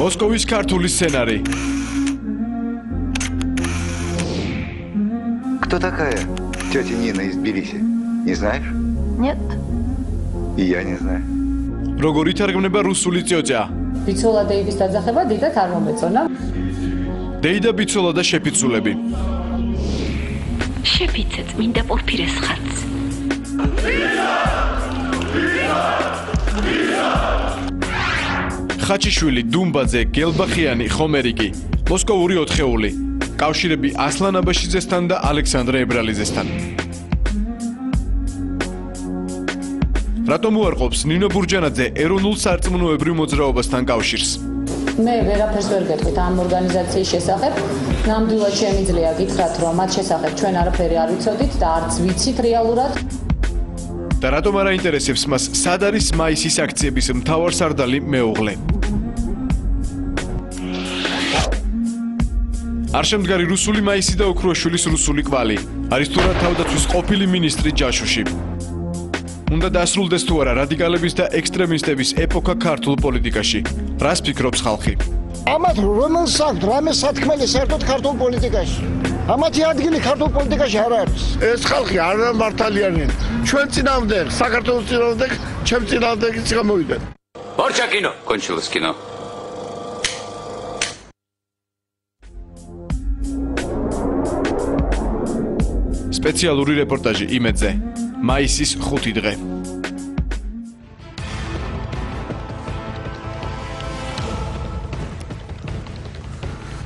Მოსკოვის ქართული სცენარი. Кто такая тетя Нина из Тбилиси? Не знаешь? Нет. И я не знаю. Როგორ ითარგმნება რუსული წიოწია? ბიცოლა დეიდის დაძახება დიდად არ მომეწონა. დეიდა ბიცოლა და შეფიცულები. შეფიცეთ მინდა პორფირეს ხატს. ხაჩიშვილი, დუმბაძე, გელბახიანი, ხომერიკი, მოსკოვური ოთხეული, კავშირები ასლან აბაშიძესთან და ალექსანდრე ებრალიძესთან. რატომ უარყოფს ნინო ბურჯანაძე ეროვნულ სარწმუნოებრივ მოძრაობასთან კავშირს? მე ვერაფერს ვერ გეტყვით ამ ორგანიზაციის შესახებ. ნამდვილად შემიძლია გითხრათ, რომ მათ შესახებ ჩვენ არაფერი არ ვიცოდით და არც ვიცით რეალურად. და რატომ არ აინტერესებს მას სად არის მაისის აქციების მთავარსარდალი მეუღლე? არ შემდგარი რუსული მაისი და ოქროაშვილის რუსული კვალი. არის თუ რა თავდაცვის ყოფილი მინისტრი ჯაშუში. უნდა დასრულდეს თუ არა რადიკალების და ექსტრემისტების ეპოქა ქართულ პოლიტიკაში. რას ფიქრობს ხალხი? ამათ რომელს აქვს რამე სათქმელი საერთოდ ქართულ პოლიტიკაში? ამათი ადგილი ქართულ პოლიტიკაში არ არის. ეს ხალხი არ მართალიანია. ჩვენ წინააღმდეგ, საქართველოს წინააღმდეგ, ჩემ წინააღმდეგიც გამოვიდნენ. Borcha kino, konчилось кино. სპეციალური რეპორტაჟი იმედზე. მაისის 5 დღე.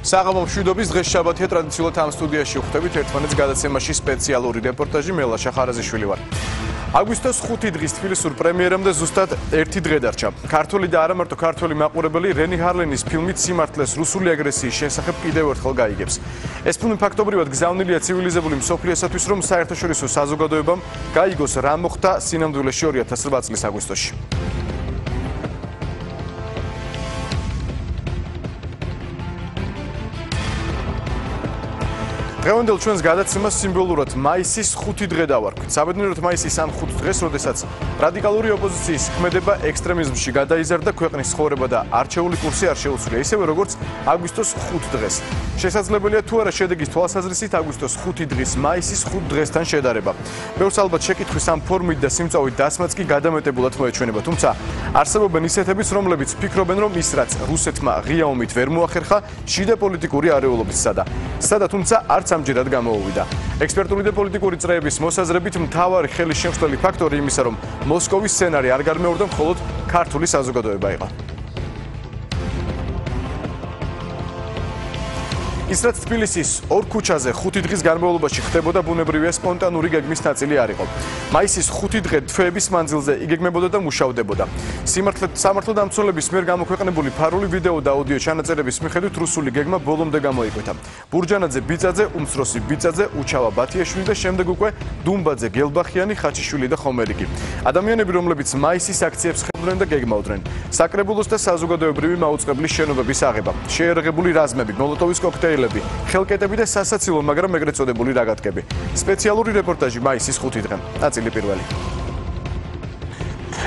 საღამო მშვიდობის დღეს შაბათია ტრადიციულად ამ სტუდიაში ვხვდებით ერთმანეთს გადაცემაში სპეციალური რეპორტაჟი მე ლაშა ხარაზიშვილი ვარ. აგვისტოს 5 დღის თბილისურ პრემიერამდე ზუსტად 1 დღე დარჩა. ქართული და არა მარტო ქართული მაყურებელი რენი ჰარლენის ფილმით სიმართლეს რუსული აგრესიის შესახებ კიდევ ერთხელ გაიგებს. ეს ფილმი ფაქტობრივად გზავნილია ცივილიზებული მსოფლიოსათვის, რომ საერთაშორისო საზოგადოებამ გაიგოს რა მოხდა სინამდვილეში 2008 წლის აგვისტოში. დღევანდელ ჩვენს გადაცემას სიმბოლურად მაისის 5 დღე დავარქვით. საბედნიეროდ მაისის ამ 5 დღეს, როდესაც რადიკალური ოპოზიციის ქმედება ექსტრემიზმში გადაიზარდა, ქვეყნის ცხოვრება და არჩეული კურსი არ შეუცვლია, ისევე როგორც აგვისტოს 5 დღეს. შესაძლებელია თუ არა შედეგის თვალსაზრისით აგვისტოს 5 დღის მაისის 5 დღესთან შედარება. ბევრს ალბათ შეკითხვის ამ ფორმით და სიმწავით დასმაც კი გადამეტებულად მოეჩვენება, თუმცა არსებობენ ისეთებიც, რომლებიც ფიქრობენ, რომ ის რაც რუსეთმა ღია ომით ვერ მოახერხა, შიდა პოლიტიკური არეულობის სადა, თუმცა არც ამჯერად გამოუვიდა. ექსპერტული და პოლიტიკური წრეების მოსაზრებით მთავარი ხელის შემცვლელი ფაქტორი იმისა, რომ მოსკოვის სცენარი არ გარმეორდა, მხოლოდ ქართული საზოგადოება იყო. ის რაც თბილისის ორ ქუჩაზე 5 დღის განმავლობაში ხდებოდა, ბუნებრივია სპონტანური გეგმის ნაწილი არ იყო. მაისის 5 დღე თვეების მანძილზე იგეგმებოდა და მუშავდებოდა. სამართლდამცველების მიერ გამოქვეყნებული ფარული ვიდეო და აუდიო ჩანაწერების მიხედვით რუსული გეგმა ბოლომდე გამოიკვეთა. ბურჯანაძე ბიწაძე, უმცროსი ბიწაძე, უჩავა ბათიაშვილი და შემდეგ უკვე დუმბაძე, გელბახიანი, ხაჩიშვილი და ხომერიკი. ადამიანები, რომლებიც მაისის აქციებს ხელმძღვანელობდნენ და გეგმავდნენ. საკრებულოს და საზოგადოებრივი მაუწყებლის შენობების აღება, შეერაღებული რაზმები, მოლოტოვის კოქტეილები, ხელკეტები და სასაცილო, მაგრამ ეგრეთ წოდებული რაგატკები. სპეციალური რეპორტაჟი მაისის 5 დღე. ნაწილი პირველი.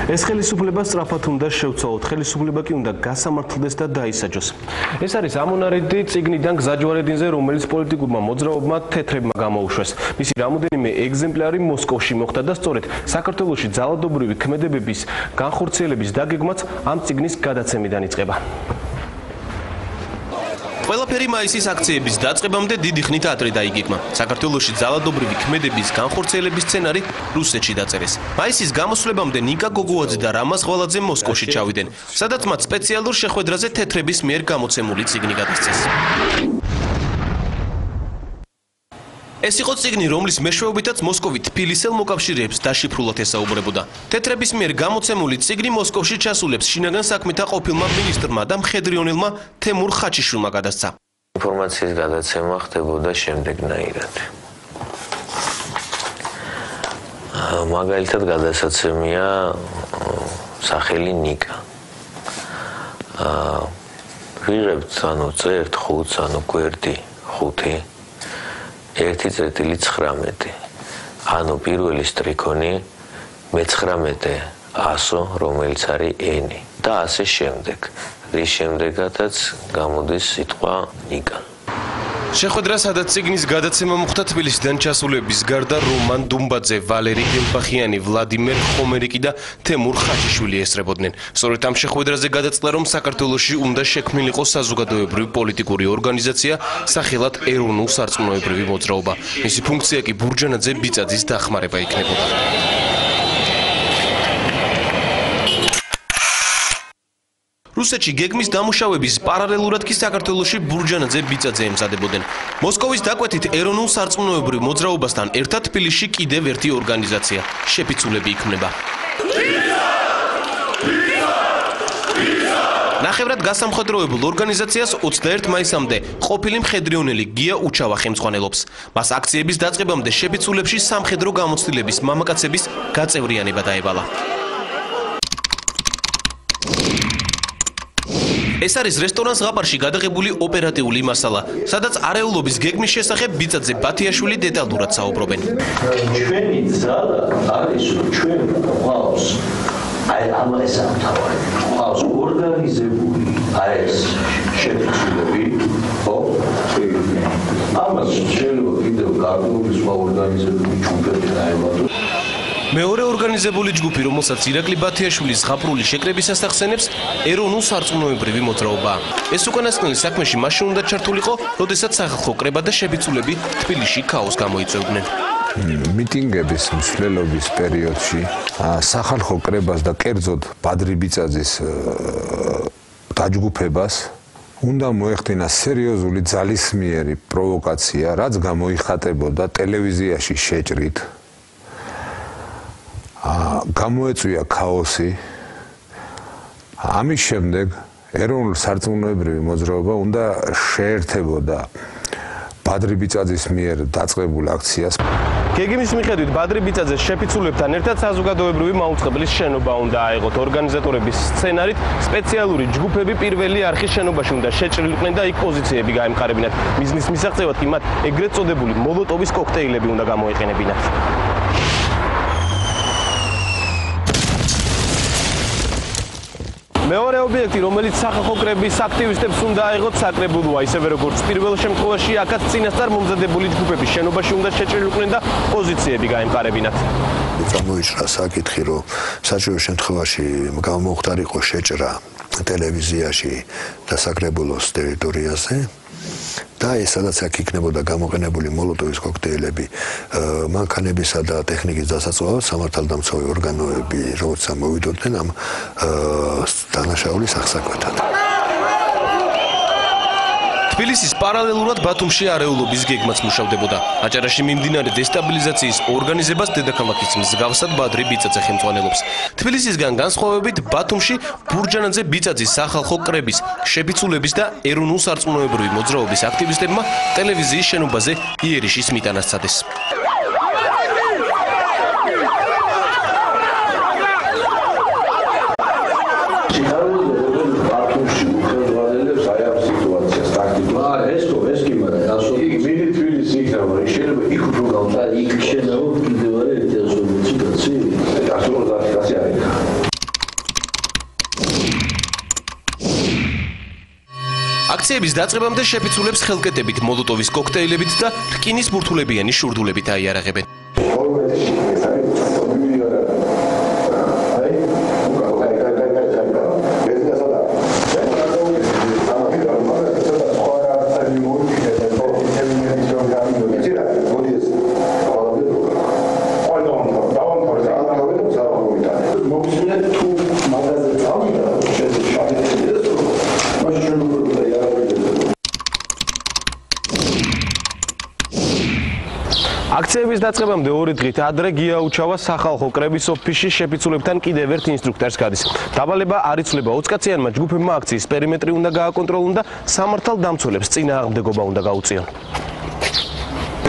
ეს ხელისუფლება სწრაფად უნდა შევცვალოთ, ხელისუფლება კი უნდა გასამართლდეს და დაისაჯოს. ეს არის ამონარიდი წიგნიდან გზაჯვარედინზე, რომელიც პოლიტიკურმა მოძრაობმა თეთრებმა გამოუშვეს. მისი რამოდენიმე ეგზემპლარი მოსკოვში მოხდა და სწორედ საქართველოში ძალადობრივი ქმედებების განხორციელების დაგეგმაც ამ წიგნის გადაცემიდან იწყება. ყველაფერი მაისის აქციების დაწყებამდე დიდი ხნით ადრე დაიგეგმა. საქართველოში ძალადობრივი ქმედების განხორციელების სცენარი რუსეთში დაწერეს. მაისის გამოსვლებამდე ნიკა გოგუაძე და რამაზ ღვალაძე მოსკოვში ჩავიდნენ, სადაც მათ სპეციალურ შეხვედრაზე თეთრების მიერ გამოცემული წიგნი გადასცეს. ეს იყო წიგნი, რომლის მეშვეობითაც მოსკოვი თბილისელ მოკავშირეებს დაშიფრულად ესაუბრებოდა. თეთრების მიერ გამოცემული წიგნი მოსკოვში ჩასულებს შინაგან საქმეთა ყოფილმა მინისტრმა და მხედრიონელმა თემურ ხაჩიშვილმა გადასცა. ინფორმაციის გადაცემა ხდებოდა შემდეგნაირად. მაგალითად გადასაცემია სახელი ნიკა. ვიღებთ ანუ წერთ 5, ანუ გვერდი 5. 1/19, ანუ პირველი სტრიქონი, მე-19 ასო, რომელიც არის ენი და ასე შემდეგ. რის შემდეგაც გამოდის სიტყვა ნიკა. შეხვედრა, სადაც წიგნის გადაცემა მოხდა თბილისიდან ჩასულების გარდა რომან დუმბაძე, ვალერი გელბახიანი, ვლადიმერ ხომერიკი და თემურ ხაჩიშვილი ესწრებოდნენ. სწორედ ამ შეხვედრაზე გადაწყვეტა, რომ საქართველოში უნდა შექმნილიყო საზოგადოებრივი პოლიტიკური ორგანიზაცია სახელად ეროვნულ-სარწმუნოებრივი მოძრაობა. მისი ფუნქცია კი ბურჯანაძე ბიწაძის დახმარება იქნებოდა. რუსეთში გეგმის დამუშავების პარალელურად კი საქართველოში ბურჯანაძე ბიწაძე ემზადებოდნენ. მოსკოვის დაკვეთით ეროვნულ-სარწმუნოებრივ მოძრაობასთან ერთად თბილისში კიდევ ერთი ორგანიზაცია შეფიცულები იქმნება. ნახევრად გასამხედროებულ ორგანიზაციას 21 მაისამდე ყოფილი მხედრიონელი გია უჩავა ხელმძღვანელობს. მას აქციების დაწყებამდე შეფიცულებში სამხედრო გამოცდილების მამაკაცების გაწევრიანება დაევალა. ეს არის რესტორან ზღაპარში გადაღებული ოპერატიული მასალა, სადაც არეულობის გეგმის შესახებ ბიწაძე ბათიაშვილი დეტალურად საუბრობენ. ჩვენი ძალა არის, რომ ჩვენ გვყავს ამას ამთავრად. გვყავს ორგანიზებული ეს შეფიცულები, ხო? ამას შეიძლება კიდევ გარკვეული სხვა ორგანიზებული ჯგუფები დაემატოს. მეორე ორგანიზებული ჯგუფი, რომელსაც ირაკლი ბათიაშვილის ზღაპრული შეკრების ასახსენებს, ეროვნულ-სარწმუნოებრივი მოძრაობა. ეს უკანასკნელი საქმეში მაშინ უნდა ჩართულიყო, როდესაც სახალხო კრება და შეფიცულები თბილისში ქაოსს გამოიწვევდნენ. მიტინგების მსვლელობის პერიოდში სახალხო კრებას და კერძოდ ბადრი ბიწაძის დაჯგუფებას უნდა მოეხდინა სერიოზული ძალისმიერი პროვოკაცია, რაც გამოიხატებოდა ტელევიზიაში შეჭრით. გამოეწვია ქაოსი. ამის შემდეგ ეროვნულ-სარწმუნოებრივი მოძრაობა უნდა შეერთებოდა ბადრი ბიწაძის მიერ დაწყებულ აქციას. გეგმის მიხედვით ბადრი ბიწაძეს შეფიცულებთან ერთად საზოგადოებრივი მაუწყებლის შენობა უნდა აეღოთ. ორგანიზატორების სცენარით სპეციალური ჯგუფები პირველი არხის შენობაში უნდა შეჭრილიყვნენ და იქ პოზიციები გაემყარებინათ. მიზნის მისაღწევად კი მათ ეგრეთ წოდებული მოლოტოვის კოქტეილები უნდა გამოეყენებინათ. მეორე ობიექტი, რომელიც სახალხო კრების აქტივისტებს უნდა აეღოთ, საკრებულოა, ისევე როგორც პირველ შემთხვევაში, აქაც წინასწარ მომზადებული ჯგუფების შენობაში უნდა შეჭრილიყვნენ და პოზიციები გაემყარებინათ. წამოიჭრა საკითხი, რომ საჭირო შემთხვევაში გამოხდარიყო შეჭრა ტელევიზიაში და საკრებულოს ტერიტორიაზე. და ეს სადაც აქ იქნებოდა გამოყენებული მოლოტოვის კოქტეილები, მანქანებისა და ტექნიკის დასაწყობად სამართალდამცავი ორგანოები, როგორც მოვიდოდნენ ამ დანაშაულის აღსაკვეთად. თბილისის პარალელურად ბათუმში არეულობის გეგმაც მუშავდებოდა. აჭარაში მიმდინარე დესტაბილიზაციის ორგანიზებას დედაქალაქის მსგავსად ბადრი ბიწაძე ხელმძღვანელობს. თბილისისგან განსხვავებით ბათუმში ბურჯანაძე ბიწაძის სახალხო კრების, შეფიცულების და ეროვნულ-სარწმუნოებრივი მოძრაობის აქტივისტებმა ტელევიზიის შენობაზე იერიშის მიტანას სცადეს. აქციების დაწყებამდე შეფიცულებს ხელკეტებით, მოლოტოვის კოქტეილებით და რკინის ბურთულებიანი შურდულებით აიარაღებენ. აქციების დაწყებამდე 2 დღით ადრე გია უჩავა სახალხო კრების ოფისში შეფიცულებთან კიდევ ერთ ინსტრუქტორს გადის. დავალება არ იცვლება ოცკაციანმა ჯგუფებმა აქციის პერიმეტრი უნდა გააკონტროლონ და სამართალდამცველებს წინააღმდეგობა უნდა გაუწიონ.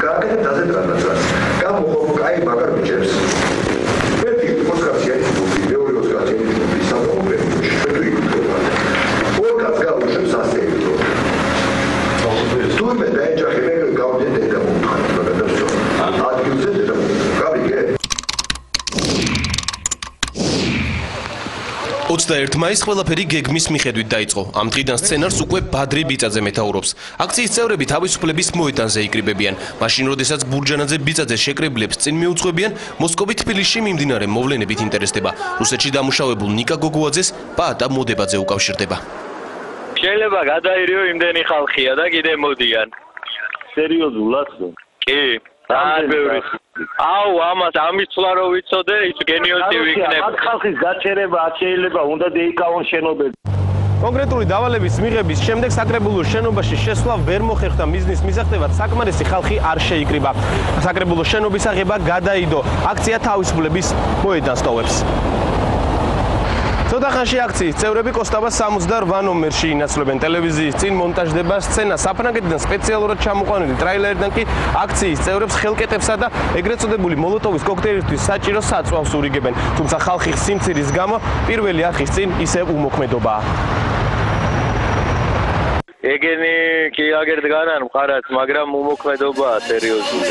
გააკეთებთ ასეთ განაცხადს. გამოყოფ კაი მაგარ ბიჭებს. ერთი ოცკაციანი ჯგუფი, მეორე ოცკაციანი ჯგუფი საზოგადოებაში. თუ იქნება. ორკაც გაუშვებს ასეულო. თუ მე დაეჯახებენ გავდეთ და მომთხარ. 21 მაისს ყველაფერი გეგმის მიხედვით დაიწყო. ამ დღიდან სცენარს უკვე ბადრი ბიწაძე მეთაურობს. აქციის წევრები თავისუფლების მოედანზე იკრიბებიან. მაშინ, როდესაც ბურჯანაძე ბიწაძეს შეკრებილებს წინ მიუძღვებიან, მოსკოვი თბილისში მიმდინარე მოვლენებით ინტერესდება. რუსეთში დამუშავებულ ნიკა გოგოაძეს პაატა მოდებაძე უკავშირდება. შეიძლება გადაირიო იმდენი ხალხია და კიდე მოდიან. სერიოზულად? კი. აუ, ამის ცვლა რო ვიცოდე, ის გენიოსი ვიქნებ. ამ ხალხის გაჩერება არ შეიძლება, უნდა დაიკავონ შენობები. კონკრეტული დავალების მიღების შემდეგ საკრებულოს შენობაში შესვლა ვერ მოხერხდა მიზნის მისაღებად საკმარისი ხალხი არ შეიკრიბა. საკრებულოს შენობის აღება გადაიდო. აქცია თავისუფლების მოედანს ტოვებს. ცოტა ხანში აქციის წევრები კოსტაბას 68 ნომერში ინაცვლებენ. ტელევიზიის წინ მონტაჟდება სცენა. საფრანგეთიდან სპეციალურად ჩამოყვანილი ტრაილერიდან კი აქციის წევრებს ხელკეტებსა და ეგრეთ წოდებული მოლოტოვის კოქტეილისთვის საჭირო საწვავს ურიგებენ. თუმცა ხალხის სიმცირის გამო პირველი არხის წინ ისევ უმოქმედობაა. ეგენი კი აგერ დგანან მხარად, მაგრამ უმოქმედობაა სერიოზული.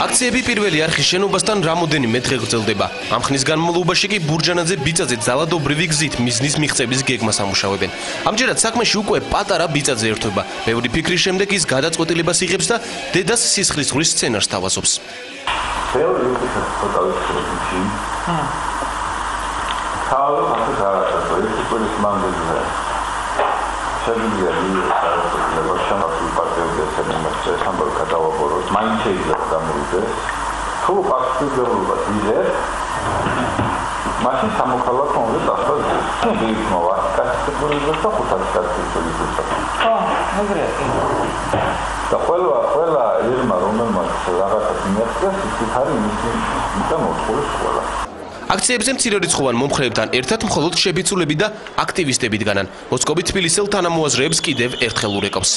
აქციები პირველი არხის შენობასთან რამოდენიმე დღე გრძელდება. ამ ხნის განმავლობაში კი ბურჯანაძე ბიწაძე ძალადობრივი გზით მიზნის მიღწევის გეგმას ამუშავებენ. ამჯერად საქმეში უკვე პატარა ბიწაძე ერთვება. ბევრი ფიქრის შემდეგ ის გადაწყვეტილებას იღებს და დედას სისხლისღვრის სცენარს თავაზობს. ბევრი უკეთეს ფოტოებში. თავი ასე გააკეთე, ეს პოლის მანდელზე. შეგვიძლია მიიღოს შემოსული პარტიების სცენარზე სამბოლო გადავაბოროთ, მაინც შეიძლება გამოვიდეს. თუ პასუხისმგებლობა იღებს, მაშინ სამოქალაქო ომზე დასწრებს. მიგმოვა, კასტიკურიზოს და ხუთასკასტიკურიზოს. ეგრეა. და ყველა ირმა რომელმაც რაღაცას მიაღწიეს, ის არის მისი მოწყობის ყველა. აქციებზე მცირერიცხოვან მომხრეებთან ერთად მხოლოდ შებიცულები და აქტივისტები დგანან. მოსკოვი თბილისელ თანამოაზრეებს კიდევ ერთხელ ურეკავს.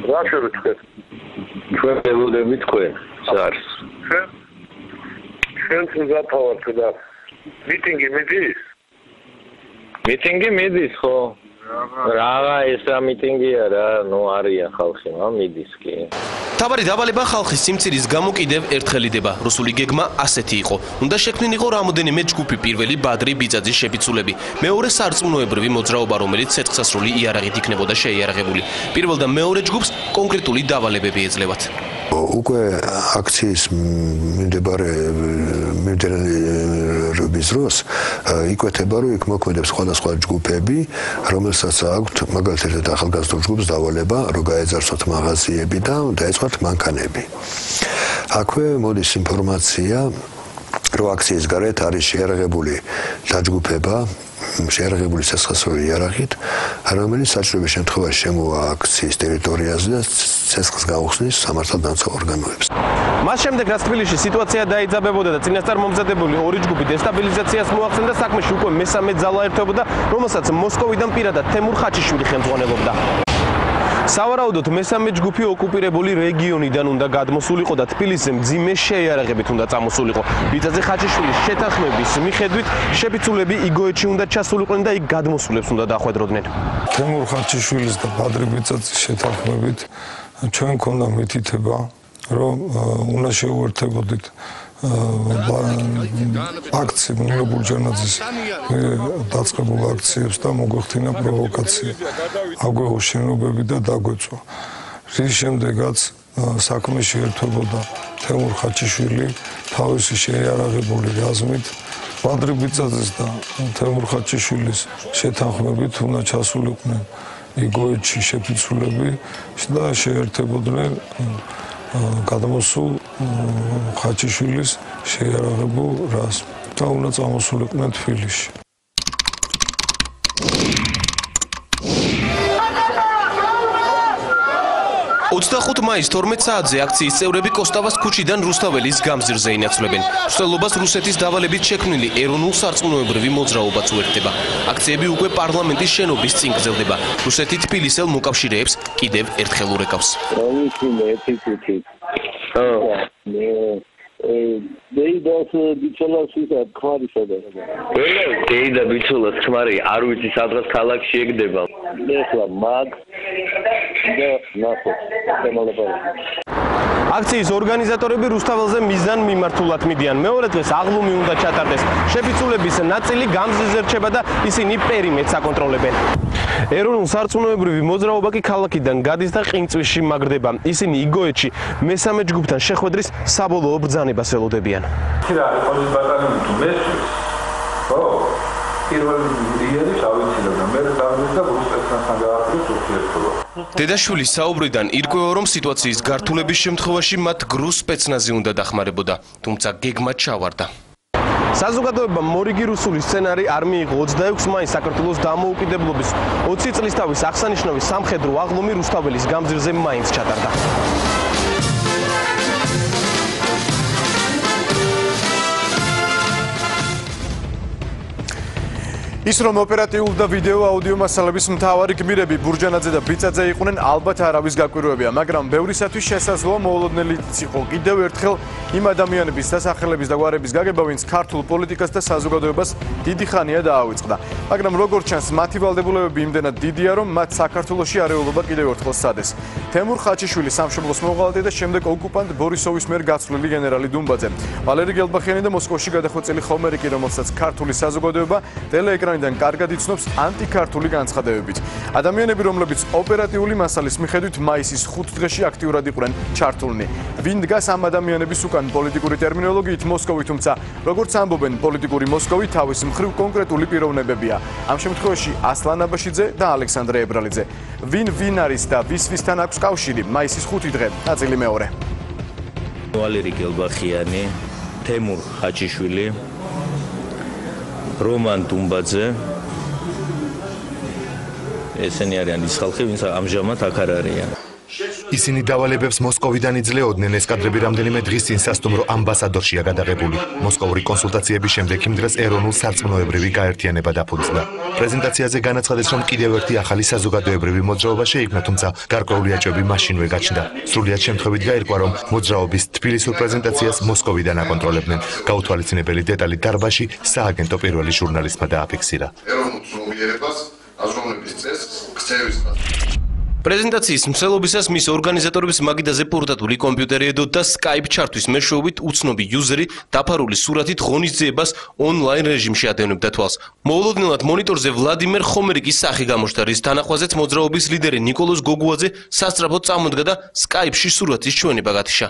რა შევეცდეთ? ჩვენ ველოდები თქვენ ზარს. ჩვენ ზათავართ და მიტინგი მიდის? მიტინგი მიდის ხო? რაღა ესა მიტინგია რა, ნუ არიან ხალხი, მიდის კი. თავარი დავალება ხალხის სიმცირის გამო კიდევ ერთხელ იდება. რუსული გეგმა ასეთი იყო. უნდა შექმნილიყო რამოდენიმე ჯგუფი, პირველი ბადრი ბიწაძის შებიცულები, მეორე სარწმუნოებრივი მოძრაობა, რომელიც ცეცხლსასრული იარაღით იქნებოდა შეიარაღებული. პირველ და მეორე ჯგუფს კონკრეტული დავალებები ეძლევათ. უკვე აქციის მიმდინარეობის დროს იკვეთება, რომ იქ მოქმედებს სხვადასხვა ჯგუფები, რომელსაც აქვთ მაგალითად ახალგაზრდა ჯგუფს დავალება, რომ გაეძარცვათ მაღაზიები და დაეწყოთ მანქანები. აქვე მოდის ინფორმაცია, რომ აქციის გარეთ არის შეიარაღებული დაჯგუფება, შეიარაღებული ცეცხლსასროლი იარაღით, რომელიც საჭიროების შემთხვევაში შემოვა აქციის ტერიტორიაზე და ცეცხლს გაუხსნის სამართალდამცავ ორგანოებს. მას შემდეგ, რაც თბილისში სიტუაცია დაიძაბებოდა და წინასწარ მომზადებული ორი ჯგუფი დესტაბილიზაციას მოახსენდა, საქმეში უკვე მესამე ძალა ერთვებოდა, რომელსაც მოსკოვიდან პირადად თემურ ხაჩიშვილი ხელმძღვანელობდა. სავარაუდოდ მესამე ჯგუფი ოკუპირებული რეგიონიდან უნდა გადმოსულიყო და თბილისზე მძიმე შეიარაღებით უნდა წამოსულიყო. ბიწაძე ხაჩიშვილის შეთანხმების მიხედვით შებიცულები იგოეთში უნდა ჩასულიყვნენ და იქ გადმოსულებს უნდა დახვედროდნენ. თემურ ხაჩიშვილის და ბადრი ბიწაძის შეთანხმებით ჩვენ გქონდა მითითება, რომ უნდა შეუერთებოდით აქცია ნინო ბურჯანაძის დაწყებულ აქციებს და მოგვეხთინა პროვოკაცია. აგვეღო შენობები და დაგვეწვა. რის შემდეგაც საქმე შეერთებოდა თემურ ხაჩიშვილი თავისი შეიარაღებული რაზმით ბადრი ბიწაძეს და თემურ ხაჩიშვილის შეთანხმებით უნდა ჩასულიყვნენ იგოეთში შეფიცულები და შეერთებოდნენ გადმოსულ ხაჩიშვილის შეიარაღებულ რაზმს და უნდა წამოსულიყვნენ თბილისში. 25 მაისს 12 საათზე აქციის წევრები კოსტავას ქუჩიდან რუსთაველის გამზირზე ინაცვლებენ. მსვლელობას რუსეთის დავალებით შექმნილი ეროვნულ სარწმუნოებრივი მოძრაობაც უერთდება. აქციები უკვე პარლამენტის შენობის წინ გრძელდება. რუსეთი თბილისელ მოკავშირეებს კიდევ ერთხელ ურეკავს. დეიდა ბიჭულას ქმარი არ ვიცი სადღაც ქალაქში ეგდება. ეხლა მაგ და ნახოთ თემოლოგია. აქციის ორგანიზატორები რუსთაველზე მიზან მიმართულად მიდიან. მეორე დღეს აღლუმი უნდა ჩატარდეს. შეფიცულების ნაწილი გამზზე რჩება და ისინი პერიმეტრს აკონტროლებენ. ეროვნულ სარწმუნოებრივი მოძრაობა კი ქალაქიდან გადის და ყინწვისში მაგრდება. ისინი იგოეთში მესამე ჯგუფთან შეხვედრის საბოლოო ბრძანებას ელოდებიან. რა არის ბატალიონი თუ მესვრის? ხო. პირველი რიელი ჩავიცილებ და მე დავიწყე და რუსეთთან გააკეთე ურთიერთობა. დედაშვილის საუბრიდან ირკვევა, რომ სიტუაციის გართულების შემთხვევაში მათ გრუს სპეცნაზი უნდა დახმარებოდა, თუმცა გეგმა ჩავარდა. საზოგადოებამ მორიგი რუსული სცენარი არ მიიღო 26 მაისს საქართველოს დამოუკიდებლობის 20 წლის თავის აღსანიშნავი სამხედრო აღლუმი რუსთაველის გამზირზე მაინც ჩატარდა. ის რომ ოპერატიული და ვიდეო აუდიო მასალების მთავარი გმირები ბურჯანაძე და ბიწაძე იყვნენ, ალბათ არავის გაკვირვებია, მაგრამ ბევრისათვის შესაძლოა მოულოდნელიც იყო კიდევ ერთხელ იმ ადამიანების დასახელების და გვარების გაგება, ვინც ქართულ პოლიტიკას და საზოგადოებას დიდი ხანია დაავიწყდა. მაგრამ როგორც ჩანს, მათი ვალდებულებები იმდენად დიდია, რომ მათ საქართველოში არეულობა კიდევ ერთხელ სცადეს. თემურ ხაჩიშვილი სამშობლოს მოღალატე და შემდეგ ოკუპანტ ბორისოვის მიერ გაცვლილი გენერალი დუმბაძე. ვალერი გელბახიანი და მოსკოვში გადახვეწილი ხომერიკი, რომელსაც ქართული საზოგადოება ტელეეკრანიდან კარგად იცნობს ანტიქართული განცხადებებით. ადამიანები, რომლებიც ოპერატიული მასალის მიხედვით მაისის 5 დღეში აქტიურად იყვნენ ჩართულნი. ვინ დგას ამ ადამიანების უკან პოლიტიკური ტერმინოლოგიით მოსკოვი, თუმცა როგორც ამბობენ პოლიტიკური მოსკოვი თავის მხრივ კონკრეტული პიროვნებებია. ამ შემთხვევაში ასლან აბაშიძე და ალექსანდრე ებრალიძე. ვინ არის და ვისთან აქვს კავშირი? მაისის 5 დღე, ნაწილი მეორე. ვალერი გელბახიანი, თემურ ხაჩიშვილი, რომან დუმბაძე, ესენი არიან ის ხალხი, ვინც ამჟამად აქ არ არიან. ისინი დავალებებს მოსკოვიდან იძლეოდნენ, ეს კადრები რამდენიმე დღის წინ სასტუმრო ამბასადორშია გადაღებული. მოსკოვური კონსულტაციების შემდეგ იმ დღეს ეროვნულ სარწმუნოებრივი გაერთიანება დაფუძნდა. პრეზენტაციაზე განაცხადეს, რომ კიდევ ერთი ახალი საზოგადოებრივი მოძრაობა შეიქმნა, თუმცა გარკვეული აჭრები მაშინვე გაჩნდა. სრულიად შემთხვევით გაირკვა, რომ მოძრაობის თბილისურ პრეზენტაციას მოსკოვიდან აკონტროლებდნენ. გაუთვალისწინებელი დეტალი დარბაზში სააგენტო პირველი ჟურნალისტმა დააფიქსირა. ეროვნულ ცნობიერებას, აზროვნების წესს, ქცევის პრეზენტაციის მსვლელობისას მის ორგანიზატორებს მაგიდაზე პორტატული კომპიუტერი ედოთ და Skype ჩართვის მეშვეობით უცნობი იუზერი დაფარული სურათით ღონისძიებას ონლაინ რეჟიმში ატევნებდა თვალს. მოულოდნელად მონიტორზე ვლადიმერ ხომერიკის სახე გამოჩნდა, რის თანახვაზეც მოძრაობის ლიდერი ნიკოლოზ გოგუაძე სასწრაფოდ წამოდგა და Skype-ში სურათის ჩვენება გათიშა.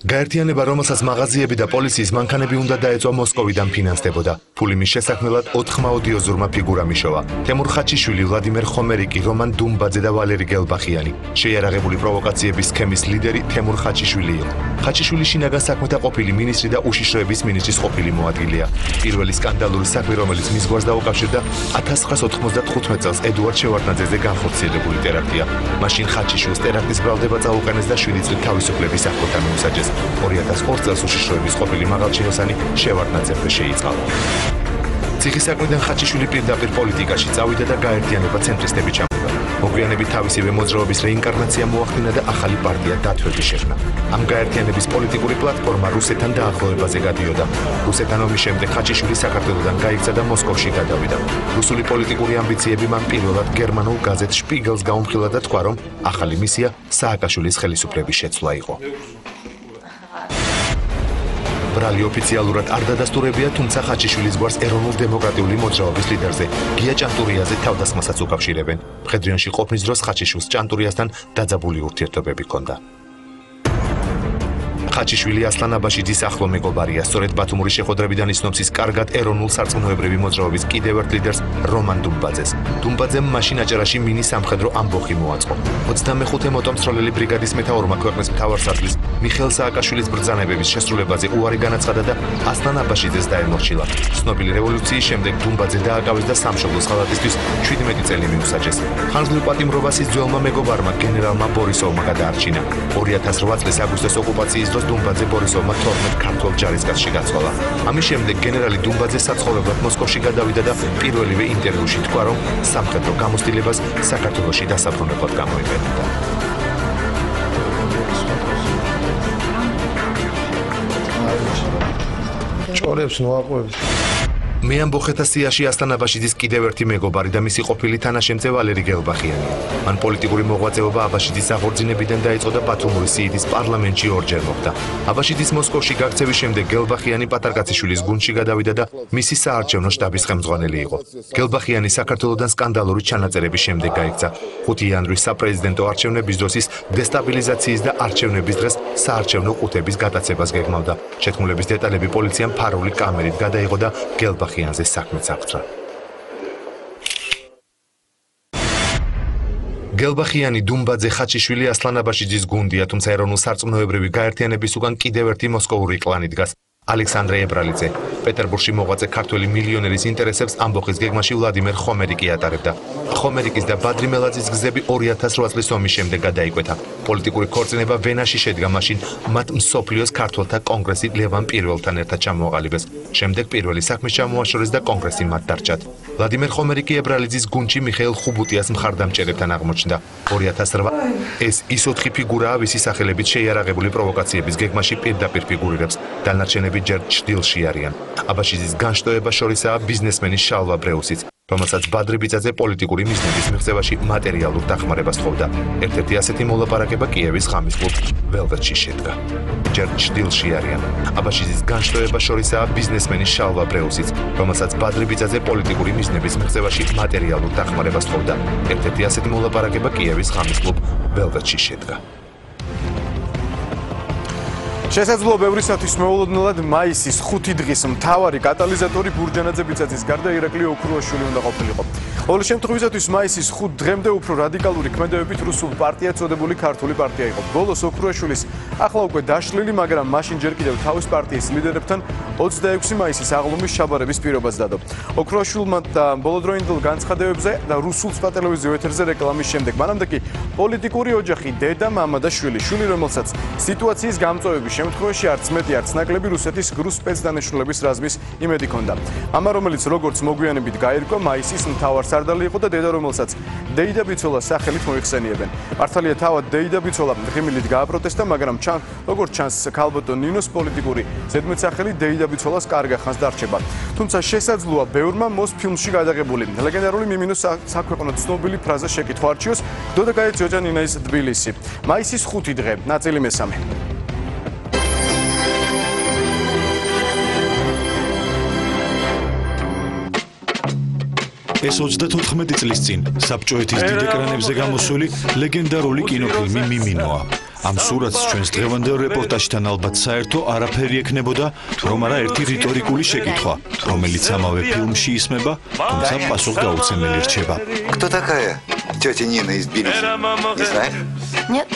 გაერთიანება, რომელსაც მაღაზიები და პოლიციის მანქანები უნდა დაეწვა, მოსკოვიდან ფინანსდებოდა. ფული მის შესაქმნელად 4 ოდიოზურმა ფიგურა მიშოვა. თემურ ხაჩიშვილი, ვლადიმერ ხომერიკი, რომან დუმბაძე და ვალერი გელბახიანი. შეიარაღებული პროვოკაციების სქემის ლიდერი თემურ ხაჩიშვილი იყო. ხაჩიშვილი შინაგან საქმეთა ყოფილი მინისტრი და უშიშროების მინისტრის ყოფილი მოადგილეა. პირველი სკანდალური საქმე, რომელიც მის გვარს დაუკავშირდა, 1995 წელს ედუარდ შევარდნაძეზე განხორციელებული ტერაქტია. მაშინ ხაჩიშვილს ტერაქტის ბრალდება წაუყენეს და 7 წლით თავისუფლების აღკვეთა მიუსაჯეს. 2002 წელს უშიშროების ყოფილი მაღალჩინოსანი შევარდნაძემ შეიწყალა. ციხის საქმიდან ხაჩიშვილი პირდაპირ პოლიტიკაში წავიდა და გაერთიანება ცენტრისტები ჩამოყალიბდა. მოგვიანებით თავისივე მოძრაობის რეინკარნაცია მოახდინა და ახალი პარტია დათვები შექმნა. ამ გაერთიანების პოლიტიკური პლატფორმა რუსეთთან დაახლოებაზე გადიოდა. რუსეთთან ომის შემდეგ ხაჩიშვილი საქართველოსთან გაიქცა და მოსკოვში გადავიდა. რუსული პოლიტიკური ამბიციები მან პირველად გერმანულ გაზეთ შპიგელს გაუმხილა და თქვა, რომ ახალი მისია სააკაშვილის ხელისუფლების შეცვლა იყო. ბრალი ოფიციალურად არ დადასტურებია, თუმცა ხაჩიშვილის გვარს ეროვნულ დემოკრატიული მოძრაობის ლიდერზე გია ჭანტურიაზე თავდასხმასაც უკავშირებენ. მხედრიანში ყოფნის დროს ხაჩიშვილს ჭანტურიასთან დაძაბული ურთიერთობები ჰქონდა. ხაჩიშვილი ასლან აბაშიძის ახლო მეგობარია. სწორედ ბათუმური შეხვედრებიდან იცნობს ის კარგად ეროვნულ სარწმუნოებრივი მოძრაობის კიდევ ერთ ლიდერს რომან დუმბაძეს. დუმბაძემ მაშინ აჭარაში მინი სამხედრო ამბოხი მოაწყო. 25 მოტომცროლელი ბრიგადის მეთაურმა ქვეყნის მთავარსარდლის მიხეილ სააკაშვილის ბრძანებების შესრულებაზე უარი განაცხადა და ასლან აბაშიძეს დაემორჩილა. ცნობილი რევოლუციის შემდეგ დუმბაძე დააკავეს და სამშობლოს ხალხისთვის 17 წელი მიუსაჯეს. ხანძლივ პატიმრობას ის ძველმა მეგობარმა გენერალმა ბორისოვმა გადაარჩინა. 2008 წლის აგვისტოს ოკუპაციის დროს დუმბაძე ბორისოვმა 12 ქართულ ჯარისკაცში გაცვალა. ამის შემდეგ გენერალი დუმბაძე საცხოვრებლად მოსკოვში გადავიდა და პირველივე ინტერვიუში თქვა, რომ სამხედრო გამოცდილებას საქართველოში დასაბრუნებლად გამოიყენებდა. ჭორებს მოაყვებით. მე ამბოხეთა სიაში ასლან აბაშიძის კიდევ ერთი მეგობარი და მისი ყოფილი თანაშემწე ვალერი გელბახიანია. მან პოლიტიკური მოღვაწეობა აბაშიძის აღორძინებიდან დაიწყო და ბათუმური სიიდის პარლამენტში ორჯერ მოხვდა. აბაშიძის მოსკოვში გაქცევის შემდეგ გელბახიანი პატარკაციშვილის გუნდში გადავიდა და მისი საარჩევნო შტაბის ხელმძღვანელი იყო. გელბახიანი საქართველოსთან სკანდალური ჩანაწერების შემდეგ გაიქცა. 5 იანვრის საპრეზიდენტო არჩევნების დროს ის დესტაბილიზაციის და არჩევნების დღეს საარჩევნო ყუთების გატაცებას გეგმავდა. შეთქმულების დეტალები პოლიციამ ფარული კამერით გადაიღო და გელბახიანზე საქმეც აღძრა. გელბახიანი, დუმბაძე, ხაჩიშვილი, ასლან აბაშიძის გუნდია, თუმცა ეროვნულ სარწმუნოებრივი გაერთიანების უკან კიდევ ერთი მოსკოვური კლანი დგას. ალექსანდრე ებრალიძე, პეტერბურგში მოღვაწე ქართველი მილიონერის ინტერესებს ამბოხის გეგმაში ვლადიმერ ხომერიკი ატარებდა. ხომერიკის და ბადრი მელაძის გზები 2008 წლის ომის შემდეგ გადაიკვეთა. პოლიტიკური ქორწინება ვენაში შედგა, მაშინ მათ მსოფლიოს ქართველთა კონგრესი ლევან პირველთან ერთად ჩამოაყალიბეს. შემდეგ პირველი საქმის ჩამოაშორეს და კონგრესი მათ დარჩათ. ვლადიმერ ხომერიკი ებრალიძის გუნდში მიხეილ ხუბუტიას მხარდამჭერებთან აღმოჩნდა. 2008 ეს ის 4 ფიგურაა, ვისი სახელებით შეიარაღებული პროვოკაციების გეგმაში პირდაპირ ფიგურირებს. დანარჩენები ჯერ ჩრდილში არიან. აბაშიძის განშტოება შორისაა ბიზნესმენის შალვა ბრეუსიც, რომელსაც ბადრი ბიძაძე პოლიტიკური მიზნების მიღწევაში მატერიალურ დახმარებას თხოვდა. ერთ-ერთი ასეთი მოლაპარაკება კიევის ღამის კლუბ ველვეტში შედგა. ჯერ ჩრდილში არიან. აბაშიძის განშტოება შორისაა ბიზნესმენის შალვა ბრეუსიც, რომელსაც ბადრი ბიძაძე პოლიტიკური მიზნების მიღწევაში მატერიალურ დახმარებას თხოვდა. ერთ-ერთი ასეთი მოლაპარაკება კიევის ღამის კლუბ ველვეტში შედგა. შესაძლოა ბევრისათვის მოულოდნელად მაისის 5 დღის მთავარი კატალიზატორი ბურჯანაძე ბიძაძის გარდა ირაკლი ოქრუაშვილი უნდა ყოფილიყო. ყოველ შემთხვევაში მაისის 5 დღემდე უფრო რადიკალური ქმედებებით რუსულ პარტია წოდებული ქართული პარტია იყო. ბოლოს ოქრუაშვილის ახლა უკვე დაშლილი, მაგრამ მაშინ ჯერ კიდევ თავის პარტიის ლიდერებთან 26 მაისის აღლუმის შაბარების პირობას დადო. ოქრუაშვილმა და ბოლოდროინდელ განცხადებებზე და რუსულ სატელევიზიო ეთერზე რეკლამის შემდეგ, მანამდე კი პოლიტიკური ოჯახი, დედა, მამა და შვილი, რომელსაც სიტუაციის გამწვევების შემთხვევაში არც მეტი არც ნაკლები რუსეთის გრუს სპეცდანაშრომლების რაზმის იმედი ჰქონდა. მამა, რომელიც როგორც მოგვიანებით გაირკვა, მაისის მთავარსარდალი იყო და დედა, რომელსაც დეიდა ბიცოლას სახელით მოიხსენიებენ. მართალია, თავად დეიდა ბიცოლა ღიმილით გააპროტესტა, მაგრამ როგორც ჩანს, ქალბატონ ნინოს პოლიტიკური ზედმეტსახელი დეიდა ბიცოლას კარგა ხანს დარჩება. თუმცა შესაძლოა ბევრმა მოს ფილმში გადაღებული ლეგენდარული მიმინოს საქვეყნო ცნობილი ფრაზა შეკითხვა არჩიოს გდოდა გაეწიოჯა ნინაის თბილისი. მაისის 5 დღე, ნაწილი მესამე. ეს 34 წლის წინ საბჭოეთის დიდ ეკრანებზე გამოსული ლეგენდარული კინოფილმი მიმინოა. ამ სურათს ჩვენს დღევანდელ რეპორტაჟთან ალბათ საერთო არაფერი ექნებოდა, რომ არა ერთი რიტორიკული შეკითხვა, რომელიც ამავე φιλმში ისმება, თუმცა პასუხგაუცემელი რჩება. Кто такая тетя Нина из Тбилиси? Не знаешь? Нет.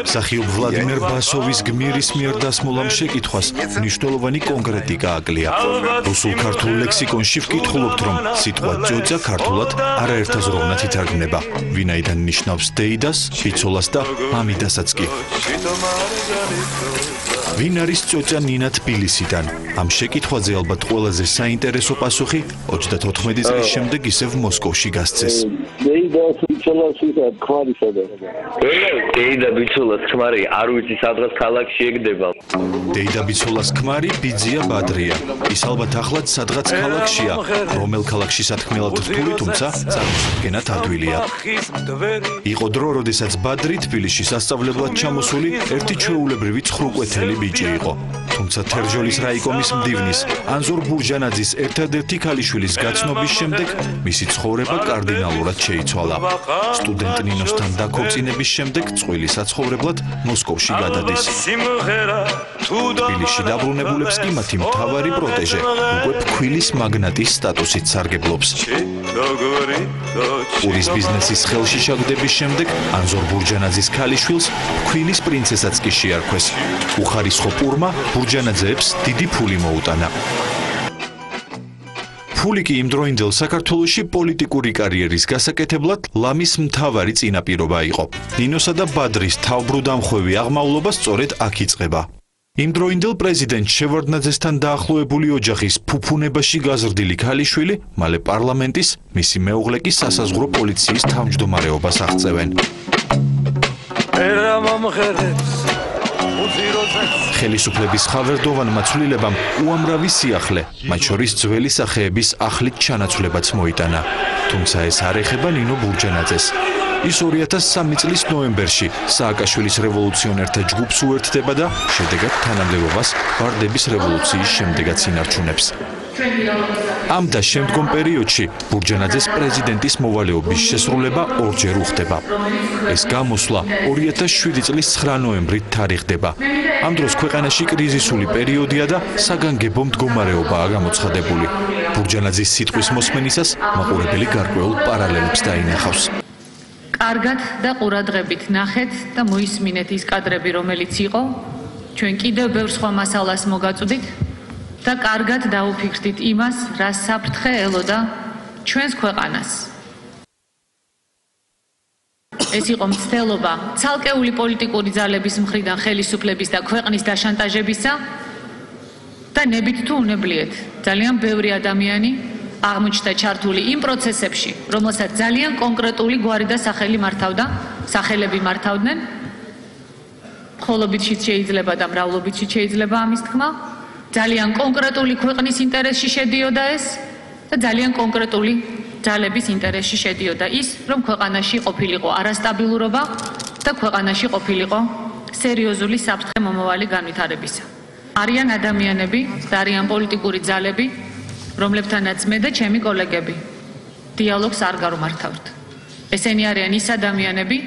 მსახიობ ვლადიმერ ბასოვის გმირის მიერ დასმულამ შეკითხვას მნიშვნელოვანი კონკრეტიკა აკლია. რუსულ-ქართულ ლექსიკონში ვკითხულობთ, რომ სიტყვა ძოძა ქართულად არაერთაზროვნად ითარგმნება, ვინაიდან ნიშნავს დეიდას, ბიცოლას და მამიდასაც კი. ვინ არის წოჭა ნინა თბილისიდან? ამ შეკითხვაზე ალბათ ყველაზე საინტერესო პასუხი 34 წლის შემდეგ ისევ მოსკოვში გასცეს. დეიდა ბიცოლას ქმარი არ ვიცი სადღაც ქალაქში ეგდება. დეიდა ბიცოლას ქმარი ბიძია ბადრია. ის ალბათ ახლაც სადღაც ქალაქშია, რომელ ქალაქში სათქმელად რთული, თუმცა წარმოსადგენად ადვილია. იყო დრო, როდესაც ბადრი თბილისში სასწავლებლად ჩამოსული ერთი ჩვეულებრივი ცხრუკვეთელი ბიჭი იყო. თუმცა თერჯოლის რაიკომის მდივნის ანზორ ბურჯანაძის ერთადერთი ქალიშვილის გაცნობის შემდეგ მისი ცხოვრება კარდინალურად შეიცვალა. სტუდენტ ნინოსთან დაქორწინების შემდეგ წყვილი საცხოვრებლად მოსკოვში გადადის. თბილისში დაბრუნებულებს კი მათი მთავარი პროტეჟე, უკვე ფქვილის მაგნატის სტატუსით სარგებლობს. პურის ბიზნესის ხელში ჩაგდების შემდეგ ანზორ ბურჯანაძის ქალიშვილს ფქვილის პრინცესაც კი შეარქვეს. უხარისხო პურმა ბურჯანაძეებს დიდი ფული მოუტანა. ფული კი იმდროინდელ საქართველოში პოლიტიკური კარიერის გასაკეთებლად ლამის მთავარი წინაპირობა იყო. ნინოსა და ბადრის თავბრუდამხვევი აღმავლობა სწორედ აქ იწყება. იმდროინდელ პრეზიდენტ შევარდნაძესთან დაახლოებული ოჯახის ფუფუნებაში გაზრდილი ქალიშვილი მალე პარლამენტის, მისი მეუღლე კი სასაზღვრო პოლიციის თავმჯდომარეობას აღწევენ. ხელისუფლების ხავერდოვანმა ცვლილებამ უამრავი სიახლე, მათ შორის ძველი სახეების ახლით ჩანაცვლებაც მოიტანა. თუმცა ეს არ ეხება ნინო ბურჯანაძეს. ის 2003 წლის ნოემბერში სააკაშვილის რევოლუციონერთა ჯგუფს უერთდება და შედეგად თანამდებობას ვარდების რევოლუციის შემდეგაც ინარჩუნებს. ამ და შემდგომ პერიოდში ბურჯანაძეს პრეზიდენტის მოვალეობის შესრულება ორჯერ უხდება. ეს გამოსვლა 2007 წლის 9 ნოემბრით თარიღდება. ამ დროს ქვეყანაში კრიზისული პერიოდია და საგანგებო მდგომარეობაა გამოცხადებული. ბურჯანაძის სიტყვის მოსმენისას მაყურებელი გარკვეულ პარალელებს დაინახავს. კარგად და ყურადღებით ნახეთ და მოისმინეთ ის კადრები, რომელიც იყო, ჩვენ კიდევ ბევრ სხვა მასალას მოგაწვდით და კარგად დაუფიქრდით იმას, რა საფრთხე ელოდა ჩვენს ქვეყანას. ეს იყო მცდელობა ცალკეული პოლიტიკური ძალების მხრიდან ხელისუფლების და ქვეყნის დაშანტაჟებისა და ნებით თუ უნებლიეთ ძალიან ბევრი ადამიანი აღმოჩნდა ჩართული იმ პროცესებში, რომელსაც ძალიან კონკრეტული გვარი და სახელები მართავდნენ. მხოლობითში შეიძლება და მრავლობითში შეიძლება ამის თქმა. ძალიან კონკრეტული ქვეყნის ინტერესში შედიოდა ეს და ძალიან კონკრეტული ძალების ინტერესში შედიოდა ის, რომ ქვეყანაში ყოფილიყო არასტაბილურობა და ქვეყანაში ყოფილიყო სერიოზული საფრთხე მომავალი განვითარებისა. არიან ადამიანები და არიან პოლიტიკური ძალები, რომლებთანაც მე და ჩემი კოლეგები დიალოგს არ გარუმართავთ. ესენი არიან ის ადამიანები,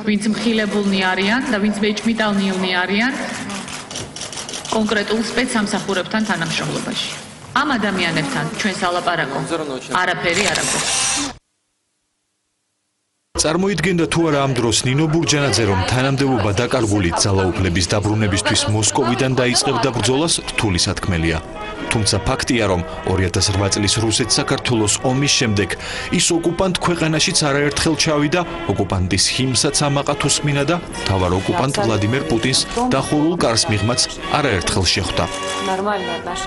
ვინც მხილებულნი არიან და ვინც მეჭმიტალნიუნი არიან კონკრეტულ სპეცსამსახურებთან თანამშრომლობაში. ამ ადამიანებთან ჩვენ სალაპარაკო არაფერი არ აქვს. წარმოიდგენდა თუ არა ამ დროს ნინო ბურჯანაძე, რომ თანამდებობა დაკარგული ძალაუფლების დაბრუნებისთვის მოსკოვიდან დაიწყებდა ბრძოლას, რთული სათქმელია. თუმცა ფაქტია, რომ 2008 წლის რუსეთ-საქართველოს ომის შემდეგ ის ოკუპანტ ქვეყანაშიც არაერთხელ ჩავიდა, ოკუპანტის ჰიმნსაც ამაყა თუ სმინა და თავარ ოკუპანტ ვლადიმერ პუტინს დახურულ კარს მიღმაც არაერთხელ შეხვდა.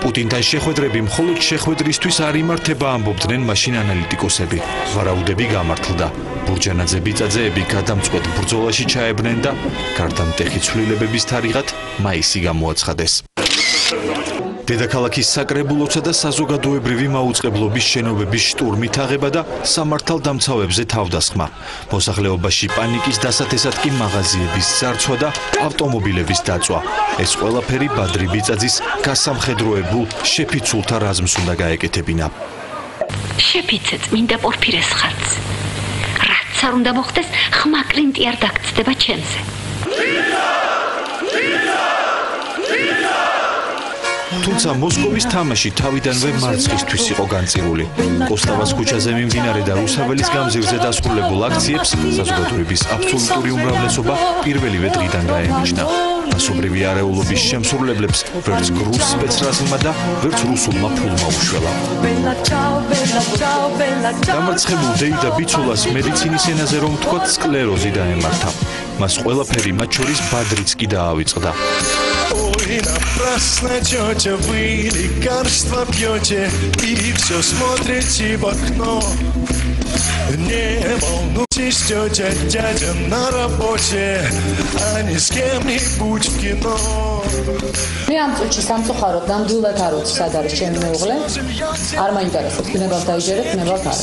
პუტინთან შეხვედრები მხოლოდ შეხვედრისთვის არ იმართება, ამბობდნენ მაშინ ანალიტიკოსები. ვარაუდები გამართლდა. ბურჯანაძე ბიწაძეები გადამწყვეტ ბრძოლაში ჩაებნენ და გარდა მტეხი ცვლილებების თარიღად მაისი გამოაცხადეს. დედაქალაქის საკრებულოსა და საზოგადოებრივი მაუწყებლობის შენობების შტურმით აღება და სამართალდამცავებზე თავდასხმა. მოსახლეობაში პანიკის დასათესად კი მაღაზიების ძარცვა და ავტომობილების დაწვა. ეს ყველაფერი ბადრი ბიწაძის გასამხედროებულ შეფიცულთა რაზმს უნდა გაეკეთებინა. შეფიცე წმინდა პორფირეს ხარც. რაც არ უნდა მოხდეს, ხმა კლინტი არ დაგწდება ჩემზე. თუმცა მოსკოვის თამაში თავიდანვე მარცხისთვის იყო განწირული. კოსტავას ქუჩაზე მიმდინარე და რუსაველის გამზირზე დასრულებულ აქციებს საზოგადოების აბსოლუტური უმრავლესობა პირველივე დღიდან გაემიჯნა. მასობრივი არეულობის შემსრულებლებს ვერც გრუს სპეცრაზმმა და ვერც რუსულმა ფულმა უშველა. დამარცხებულ დეიდა ბიცოლას მედიცინის ენაზე რომ ვთქვათ, სკლეროზი დაემართა. მას ყველაფერი, მათ შორის ბადრიც კი დაავიწყდა. Ой, напрасно, тетя, вы лекарства пьете и все смотрите в окно. Не волнуйтесь, тетя, дядя на работе, а не с кем-нибудь в кино. მე ამ წუთში სამწუხაროდ ნამდვილად არ ვიცი, სად არის ჩემი მეუღლე. არ მაინტერესებს, გინებავ დაიჯერებ, გინებავ არა.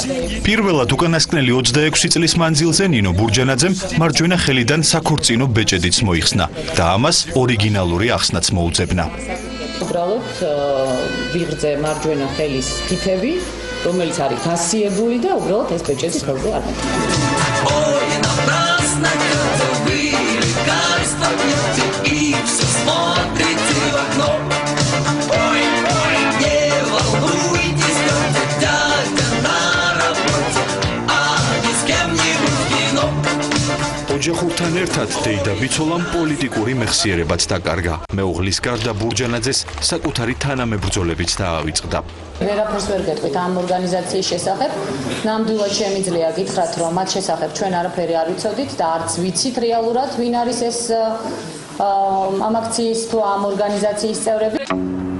პირველად უკანასკნელი 26 წლის მანძილზე ნინო ბურჯანაძემ მარჯვენა ხელიდან საქორწინო ბეჭედიც მოიხსნა და ამას ორიგინალური ახსნაც მოუძებნა. უბრალოდ ვიღრძე მარჯვენა ხელის თითები, რომელიც არის გასიებული და უბრალოდ ეს ბეჭედი ხელზე არ ოჯახურთან ერთად დეიდა ბიცოლამ პოლიტიკური მეხსიერებაც დაკარგა. მეუღლის გარდა ბურჯანაძეს საკუთარი თანამებრძოლებიც დაავიწყდა. ვერაფერს ვერ გეტყვით ამ ორგანიზაციის შესახებ. ნამდვილად შემიძლია გითხრათ, რომ მათ შესახებ ჩვენ არაფერი არ ვიცოდით და არც ვიცით რეალურად, ვინ არის ეს ამ აქციის თუ ამ ორგანიზაციის წევრები.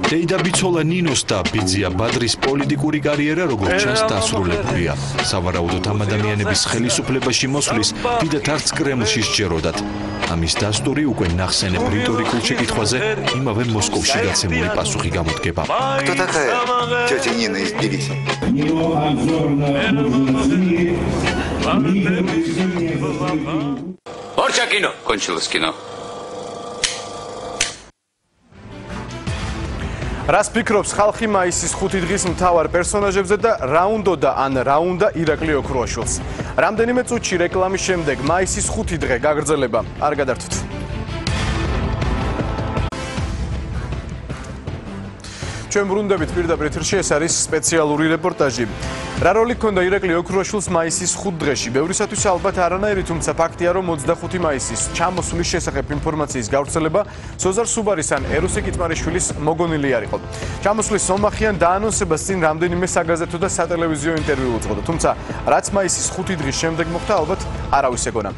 დეიდაბიცოლა ნინოს და ბიძია ბადრის პოლიტიკური კარიერა როგორც ჩანს დასრულებულია. სავარაუდოდ ამ ადამიანების ხელისუფლებაში მოსვლის დიდად არც კრემლში სჯეროდათ. ამის დასტური უკვე ნახსენებ რიტორიკულ შეკითხვაზე იმავე მოსკოვში გაცემული პასუხი გამოდგება. Кто такая тетя Нина из Тбилиси? Борчакино, кончилось кино. რას ფიქრობს ხალხი მაისის 5 დღის მთავარ პერსონაჟებზე და რა უნდოდა ან რა უნდა ირაკლი ოქრუაშვილს. რამდენიმე წუთში რეკლამის შემდეგ მაისის 5 დღე გაგრძელება. არ გადართოთ. ჩვენ ბრუნდებით პირდაპირ ეთერში, ეს არის სპეციალური რეპორტაჟი. რა როლი ჰქონდა ირაკლი ოქრუაშვილს მაისის 5 დღეში? ბევრისათვის ალბათ არანაირი, თუმცა ფაქტია, რომ 25 მაისის ჩამოსვლის შესახებ ინფორმაციის გავრცელება სოზარ სუბარის ან ეროსე კიტმარიშვილის მოგონილი არ იყო. ჩამოსვლის სომახიან დაანონსებას წინ რამდენიმე საგაზეთო და სატელევიზიო ინტერვიუ უძღოდა, თუმცა რაც მაისის 5 დღის შემდეგ მოხდა, ალბათ არავის ეგონა.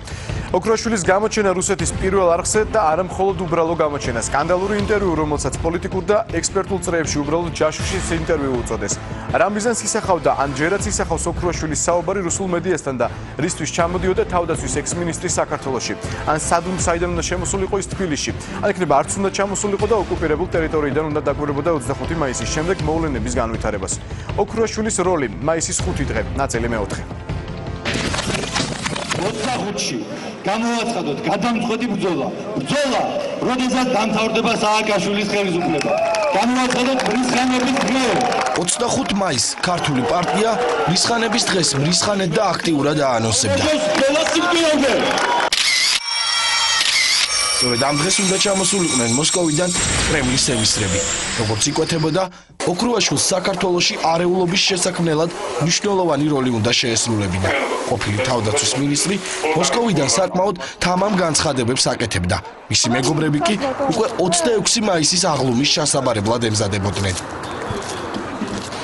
ოქრუაშვილის გამოჩენა რუსეთის პირველ არხზე და არა მხოლოდ უბრალო გამოჩენა, სკანდალური ინტერვიუ, რომელსაც პოლიტიკურ და ექსპერტულ წრეებში უბრალოდ ჯაშუშის ინტერვიუ უწოდეს. რა მიზანს ისახავდა ან ჯერაც ისახავს ოქრუაშვილის საუბარი რუსულ მედიასთან და რისთვის ჩამოდიოდა თავდაცვის ექს-მინისტრი საქართველოში? ან საიდან უნდა შემოსულიყო ის თბილისში? ან იქნება არც უნდა ჩამოსულიყო და ოკუპირებულ ტერიტორიიდან უნდა დაკვირვებოდა 25 მაისის შემდეგ მოვლენების განვითარებას. ოქრუაშვილის როლი მაისის 5 დღე, ნაწილი მეოთხე. 25-ში გამოაცხადოთ გადამწყვეტი ბრძოლა, როდესაც დამთავრდება სააკაშვილის ხელისუფლება. გამოაცხადოთ მრისხანების დღე. 25 მაისს ქართული პარტია მრისხანების დღეს მრისხანეთ და აქტიურად აანონსებდა. სწორედ ამ დღეს უნდა ჩამოსულიყვნენ მოსკოვიდან კრემლის სერვისრები. როგორც იკვეთებოდა, ოქრუაშვილს საქართველოში არეულობის შესაქმნელად მნიშვნელოვანი როლი უნდა შეესრულებინა. ყოფილი თავდაცვის მინისტრი მოსკოვიდან საკმაოდ თამამ განცხადებებს აკეთებდა. მისი მეგობრები კი უკვე 26 მაისის აღლუმის ჩასაბარებლად ემზადებოდნენ.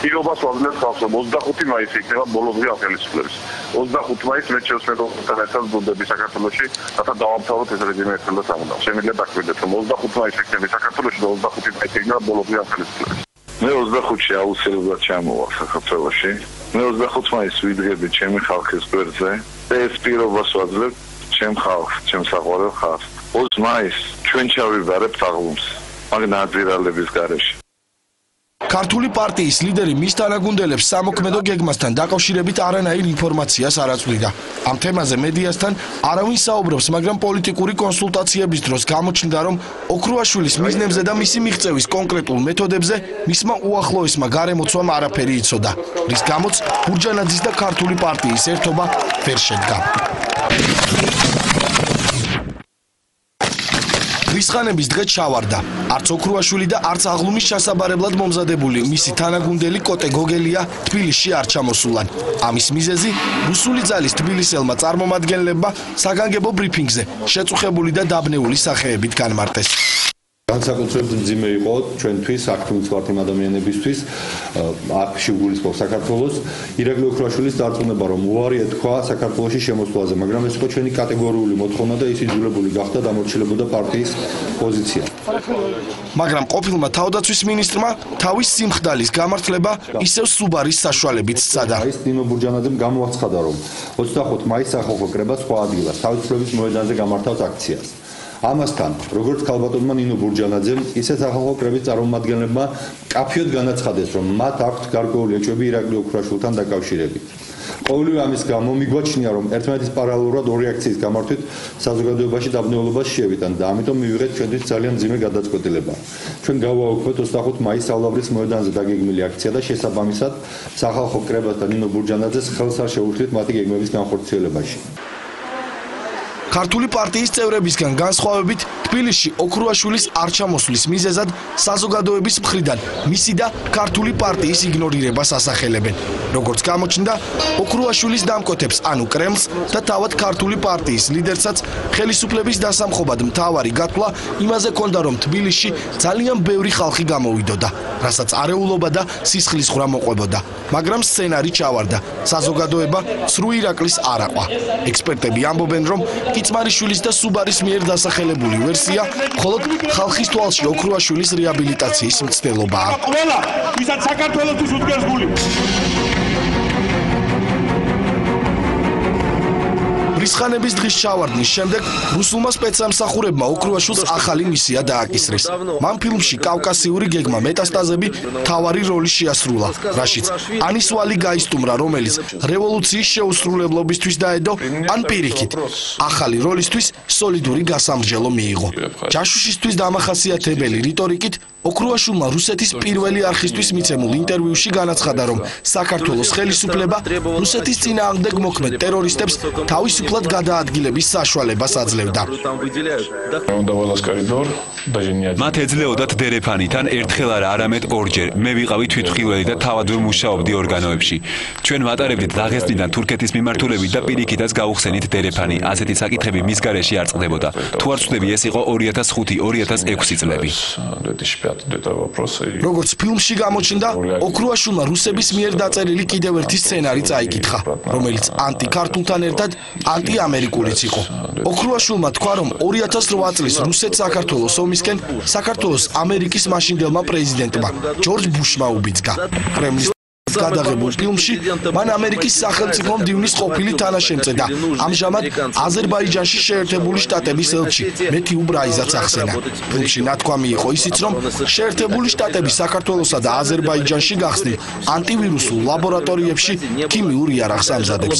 პირობას ვაძლევთ ხალხს, 25 მაისი იქნება ბოლოდღე ხელისუფლების. 25 მაისს მე ჩემს მეგობრებთან ერთად ვბრუნდები საქართველოში, რათა დავამთავროთ ეს რეჟიმი ერთხელ და სამუდამოდ. შემიძლია დაგვიდეთ, რომ 25 მაისს იქნება საქართველოში და 25 მაისს იქნება ბოლოდღე ხელისუფლების. მე 25-ში აუცილებლად ჩამოვალ საქართველოში. მე 25 მაისს ვიდგები ჩემი ხალხის გვერდზე და ეს პირობას ვაძლევ ჩემ ხალხს, ჩემ საყვარელ ხალხს. 20 მაისს ჩვენ ჩავიბარებთ აღლუმს, მაგ ნაძირალების გარეშე. ქართული პარტიის ლიდერი მის თანაგუნდელებს სამოქმედო გეგმასთან დაკავშირებით არანაირ ინფორმაციას არ აწვდიდა. ამ თემაზე მედიასთან არავინ საუბრობს, მაგრამ პოლიტიკური კონსულტაციების დროს გამოჩნდა, რომ ოქრუაშვილის მიზნებზე და მისი მიღწევის კონკრეტულ მეთოდებზე მისმა უახლოესმა გარემოცვამ არაფერი იცოდა, რის გამოც ბურჯანაძის და ქართული პარტიის ერთობა ვერ შედგა. მრისხანების დღე ჩავარდა. არც ოქრუაშვილი და არც აღლუმის ჩასაბარებლად მომზადებული მისი თანაგუნდელი კოტე გოგელია თბილისში არ ჩამოსულან. ამის მიზეზი რუსული ძალის თბილისელმა წარმომადგენლებმა საგანგებო ბრიფინგზე შეწუხებული და დაბნეული სახეებით განმარტეს. განსაკუთრებით მძიმე იყო ჩვენთვის, აქტიურს ვართ იმ ადამიანებისთვის, აქ შეგულისხმობ საქართველოს, ირაკლი ოქრუაშვილის დარწმუნება, რომ უარი ეთქვა საქართველოში შემოსვლაზე, მაგრამ ეს იყო ჩვენი კატეგორიული მოთხოვნა და ის იძულებული გახდა დამორჩილებოდა პარტიის პოზიცია. მაგრამ ყოფილმა თავდაცვის მინისტრმა თავის სიმხდალის გამართლება ისევ სუბარის საშუალებით სცადა. ნინო ბურჯანაძემ გამოაცხადა, რომ 25 მაისს სახალხო კრება სხვა ადგილას თავისუფლების მოედანზე გამართავს აქციას. ამასთან, როგორც ქალბატონმა ნინო ბურჯანაძემ, ისე სახალხო კრების წარმომადგენლებმა კაფიოდ განაცხადეს, რომ მათ აქვთ გარკვეული ეჭვები ირაკლი ოქრუაშვილთან დაკავშირებით. ყოველივე ამის გამო მიგვაჩნია, რომ ერთმანეთის პარალელურად ორი აქციის გამართვით საზოგადოებაში დაბნეულობას შევიტან და ამიტომ მივიღეთ ჩვენთვის ძალიან მძიმე გადაწყვეტილება. ჩვენ გავაუქმეთ 25 მაისს ალავრის მოედანზე დაგეგმილი აქცია და შესაბამისად სახალხო კრებასთან ნინო ბურჯანაძეს ხელს არ შეუხლით მათი გეგმების განხორციელებაში. ქართული პარტიის წევრებისგან განსხვავებით თბილისში ოქრუაშვილის არ ჩამოსვლის მიზეზად საზოგადოების მხრიდან მისი და ქართული პარტიის იგნორირებას ასახელებენ. როგორც გამოჩნდა, ოქრუაშვილის დამკვეთებს ანუ კრემლს და თავად ქართული პარტიის ლიდერსაც ხელისუფლების დასამხობად მთავარი გათვლა იმაზე ჰქონდა, რომ თბილისში ძალიან ბევრი ხალხი გამოვიდოდა, რასაც არეულობა და სისხლის ხრა მოყვებოდა. მაგრამ სცენარი ჩავარდა. საზოგადოება სრულ ირაკლის არ აყვა. ექსპერტები ამბობენ, რომ მიწმარიშვილის და სუბარის მიერ დასახელებული ვერსია, მხოლოდ ხალხის თვალში ოქრუაშვილის რეაბილიტაციის მცდელობაა. ყველა, ვისაც საქართველოსთვის უდგეს გული. რისხანების დღის ჩავარდნის შემდეგ რუსულმა სპეცსამსახურებმა ოქრუაშვილს ახალი მისია დააკისრეს. მან ფილმში კავკასიური გეგმა მეტასტაზები მთავარი როლი შეასრულა, რაშიც ანის ვალი გაისტუმრა, რომელიც რევოლუციის შეუსრულებლობისთვის დაედო, ან პირიქით, ახალი როლისთვის სოლიდური გასამრჯელო მიიღო. ჯაშუშისთვის დამახასიათებელი რიტორიკით ოქრუაშვილმა რუსეთის პირველი არხისთვის მიცემულ ინტერვიუში განაცხადა, რომ საქართველოს ხელისუფლება რუსეთის წინააღმდეგ მოქმედ ტერორისტებს თავისუფლად გადაადგილების საშუალებას აძლევდა. მათ ეძლეოდათ დერეფანიდან ერთხელ არა, არამედ ორჯერ. მე ვიყავი თვითმხილველი და თავად ვერ მუშაობდი ორგანოებში. ჩვენ ვატარებდით დაღესტნიდან თურქეთის მიმართულებით და პირიქითაც გავუხსენით დერეფანი. ასეთი საკითხები მის გარეშე არ წყდებოდა. თუ არ ვწდები, ეს იყო 2005-2006 წლები. როგორც ფილმში გამოჩნდა, ოქრუაშვილმა რუსების მიერ დაწერილი კიდევ ერთი სცენარი წაიკითხა, რომელიც ანტიქართულთან ერთად ანტიამერიკულიც იყო. ოქრუაშვილმა თქვა, რომ 2008 წლის რუსეთ-საქართველოს ომისკენ საქართველოს ამერიკის მაშინდელმა პრეზიდენტმა ჯორჯ ბუშმა უბიძგა. კრემლის გადაღებულ ფილმში მან ამერიკის სახელმწიფო მდივნის ყოფილი თანაშემწე და ამჟამად აზერბაიჯანში შეერთებული შტატების ელჩი მეთიუ ბრაიზაც ახსენა. ფილმში ნათქვამი იყო ისიც, რომ შეერთებული შტატები საქართველოსა და აზერბაიჯანში გახსნილ ანტივირუსულ ლაბორატორიებში ქიმიურ იარაღს ამზადებს.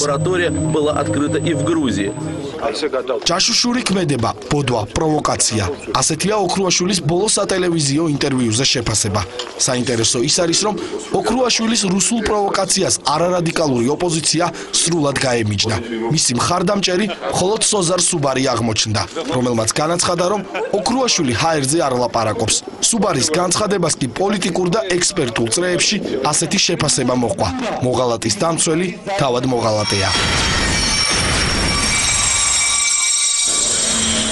ჯაშუშური ქმედება, ბოდვა, პროვოკაცია. ასეთია ოქრუაშვილის ბოლო სატელევიზიო ინტერვიუზე შეფასება. საინტერესო ის არის, რომ ოქრუაშვილის რუსულ პროვოკაციას არარადიკალური ოპოზიცია სრულად გაემიჯნა. მისი მხარდამჭერი მხოლოდ სოზარ სუბარი აღმოჩნდა, რომელმაც განაცხადა, რომ ოქრუაშვილი ჰაერზე არ ლაპარაკობს. სუბარის განცხადებას კი პოლიტიკურ და ექსპერტულ წრეებში ასეთი შეფასება მოჰყვა. მოღალატის დამცველი თავად მოღალატეა.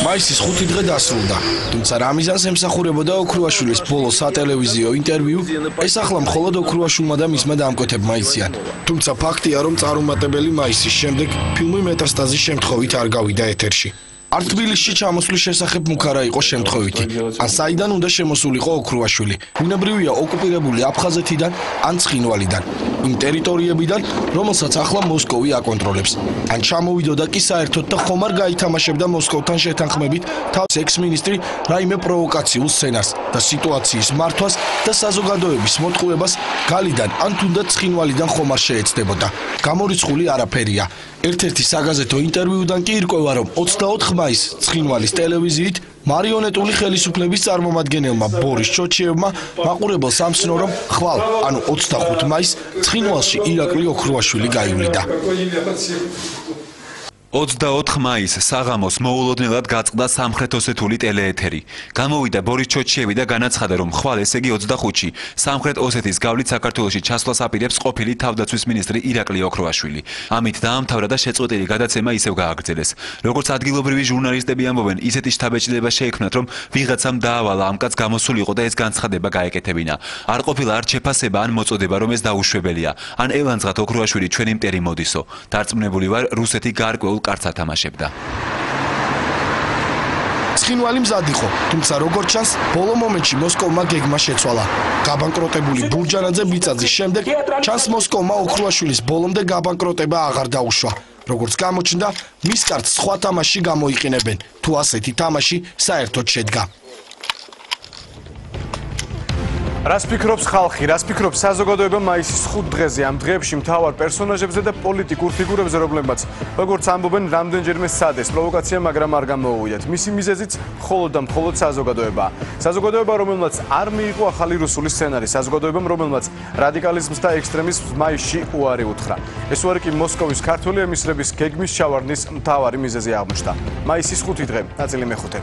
მაისის 5 დღე დასრულდა, თუმცა რა მიზანს ემსახურებოდა ოქრუაშვილის ბოლო სატელევიზიო ინტერვიუ, ეს ახლა მხოლოდ ოქრუაშვილმა და მისმა დამკვეთებმა იციან. თუმცა ფაქტია, რომ წარუმატებელი მაისის შემდეგ ფილმი მეტასტაზის შემთხვევით არ გავიდა ეთერში. არ თბილისში ჩამოსვლის შესახებ მუქარა იყო შემთხვევითი. ან საიდან უნდა შემოსულიყო ოქრუაშვილი? ბუნებრივია ოკუპირებული აფხაზეთიდან ან ცხინვალიდან, იმ ტერიტორიებიდან, რომელსაც ახლა მოსკოვი აკონტროლებს. ან ჩამოვიდოდა კი საერთოდ და ხომ არ გაითამაშებდა მოსკოვთან შეთანხმებით თავის ექს-მინისტრი რაიმე პროვოკაციულ სცენარს და სიტუაციის მართვას და საზოგადოების მოტყუებას გალიდან ან თუნდაც ცხინვალიდან ხომ არ შეეცდებოდა. გამორიცხული არაფერია. ერთ-ერთი საგაზეთო ინტერვიუდან კი ირკვევა, რომ 24 მაისს ცხინვალის ტელევიზიით მარიონეტული ხელისუფლების წარმომადგენელმა ბორის ჩოჩიევმა მაყურებელს ამცნო, რომ ხვალ, ანუ 25 მაისს ცხინვალში ირაკლი ოქრუაშვილი გაივლიდა. 24 მაისს საღამოს მოულოდნელად გაწყდა სამხრეთ-ოსეთული ტელეეთერი. გამოვიდა ბორის ჩოჩიევი და განაცხადა, რომ ხვალ, ესე იგი 25-ში, სამხრეთ ოსეთის გავლით საქართველოში ჩასვლას აპირებს ყოფილი თავდაცვის მინისტრი ირაკლი ოქრუაშვილი. ამით დაამთავრა და შეწყვეტილი გადაცემა ისევ გააგრძელეს. როგორც ადგილობრივი ჟურნალისტები ამბობენ, ისეთი შთაბეჭდილება შეექმნათ, რომ ვიღაცამ დაავალა ამ კაცს გამოსულიყო და ეს განცხადება გაეკეთებინა. არ ყოფილა არც შეფასება ან მოწოდება, რომ ეს დაუშვებელია. ან ელანძღათ ოქრუაშვილი ჩვენი მტერი მოდისო. დარწმუნებული ვარ, რუსეთი გარკვეულ კარts ათამაშებდა. ცხინვალი მზად იყო, თუმცა როგორც ჩანს, ბოლო მომენტში მოსკოვმა გეგმა შეცვალა. გაბანკროტებული ბურჯანაძე ბიწაძის შემდეგ ჩანს მოსკოვმა ოქრუაშვილის ბოლომდე გაბანკროტება აღარ დაუშვა. როგორც გამოჩნდა, მის კარts სხვა თამაში გამოიყენებენ, თუ ასეთი თამაში საერთოდ შედგა. რას ფიქრობს ხალხი, რას ფიქრობს საზოგადოება მაისის 5 დღეზე, ამ დღეებში მთავარ პერსონაჟებზე და პოლიტიკურ ფიგურებზე, რომლებმაც როგორც ამბობენ, რამდენჯერმე სცადეს პროვოკაცია, მაგრამ არ გამოუვიდათ. მისი მიზეზიც მხოლოდ და მხოლოდ საზოგადოებაა. საზოგადოება, რომელმაც არ მიიღო ახალი რუსული სცენარი, საზოგადოებამ, რომელმაც რადიკალიზმს და ექსტრემიზმს მაისში უარი უთხრა. ეს უარი კი მოსკოვის ქართული ემისრების გეგმის ჩავარდნის მთავარი მიზეზი აღმოჩნდა. მაისის 5 დღე, ნაწილი მეხუთე.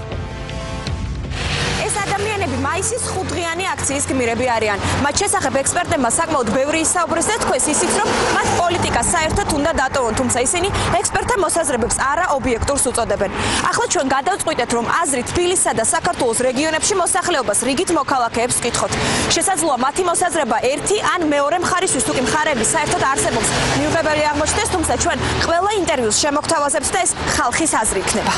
ადამიანები მაისის 5 დღიანი აქციის გმირები არიან. მათ შესახებ ექსპერტებმა საკმაოდ ბევრი ისაუბრეს და თქვეს ისიც, რომ მათ პოლიტიკა პოლიტიკა საერთოდ უნდა დატოვონ, თუმცა ისინი ექსპერტთა მოსაზრებებს არა ობიექტურს უწოდებენ. ახლა ჩვენ გადავწყვიტეთ, რომ აზრი თბილისსა და საქართველოს რეგიონებში მოსახლეობას რიგით მოქალაქეებს ვკითხოთ. შესაძლოა მათი მოსაზრება ერთი ან მეორე მხარისთვის თუ კი მხარეები საერთოდ არსებობს მიუღებელი აღმოჩნდეს, თუმცა ჩვენ ყველა ინტერვიუს შემოგთავაზებთ და ეს ხალხის აზრი იქნება.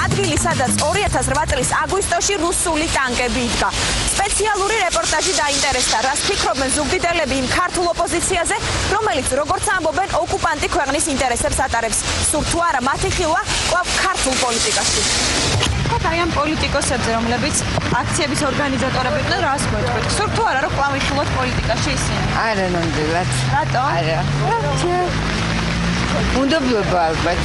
ადგილი, სადაც 2008 წლის აგვისტოში რუსული ტანკები იდგა. სპეციალური რეპორტაჟი დაინტერესდა, რას ფიქრობენ ზუგდიდელები იმ ქართულ ოპოზიციაზე, რომელიც, როგორც ამბობენ, ოკუპანტი ქვეყნის ინტერესებს ატარებს. სულ თუ არა მათი ხილვა კვლავ ქართულ პოლიტიკაში. აი ამ პოლიტიკოსებზე, რომლებიც აქციების ორგანიზატორები იყვნენ, რას მოიტყვით? სულ თუ არა, რომ კვლავ იხილოთ პოლიტიკაში ისინი? არა, ნამდვილად. რატო? არა. უნდობლობა ალბათ.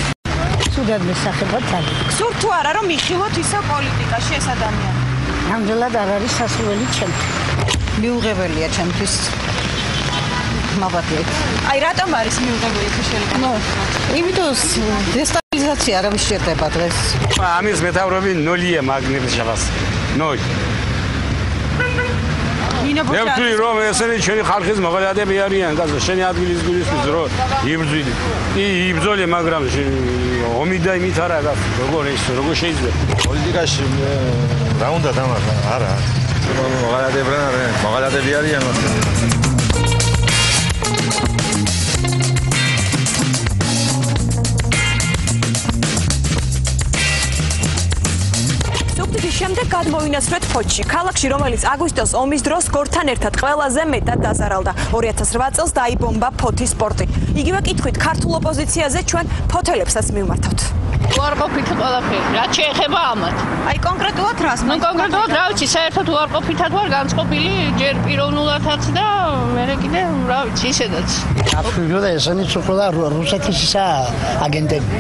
სულად მისახებად არ. სულ თუ არა, რომ იხილოთ ისე პოლიტიკაში ეს ადამიანი? ნამდვილად არ არის სასურველი ჩემთვის. მიუღებელია ჩემთვის. მაბათეთ. აი რატომ არის მიუღებელი თუ შეიძლება? ნუ, იმიტომ დესტაბილიზაცია არ მიშერდება დღეს. ამის მეთაურები ნოლია მაგნიტის შევას. ნოლ. მე ვთვლი რომ ესენი ჩვენი ხალხის მოღალატეები არიან, გასა შენი ადგილის გულისთვის რო იბრძვილი. იბრძოლე, მაგრამ ომი და იმით არა გასა. როგორ შეიძლება? პოლიტიკაში რა უნდა დამარხა? არა. მოღალატეები არიან. შემდეგ გადმოვინაცვლეთ ფოთში, ქალაქში, რომელიც აგვისტოს ომის დროს გორთან ერთად ყველაზე მეტად დაზარალდა. 2008 წელს დაიბომბა ფოთის პორტი. იგივე კითხვით ქართულ ოპოზიციაზე ჩვენ ფოთელებსაც მივმართავთ. უარყოფით ყველაფერი, რაც შეეხება ამათ. აი კონკრეტულად რას? ნუ კონკრეტულად რა ვიცი, საერთოდ უარყოფითად ვარ განწყობილი ჯერ პიროვნულადაც და მერე კიდე რა ვიცი, ისედაც. აბსოლუტურად ესენი სულ რუსეთის აგენტები.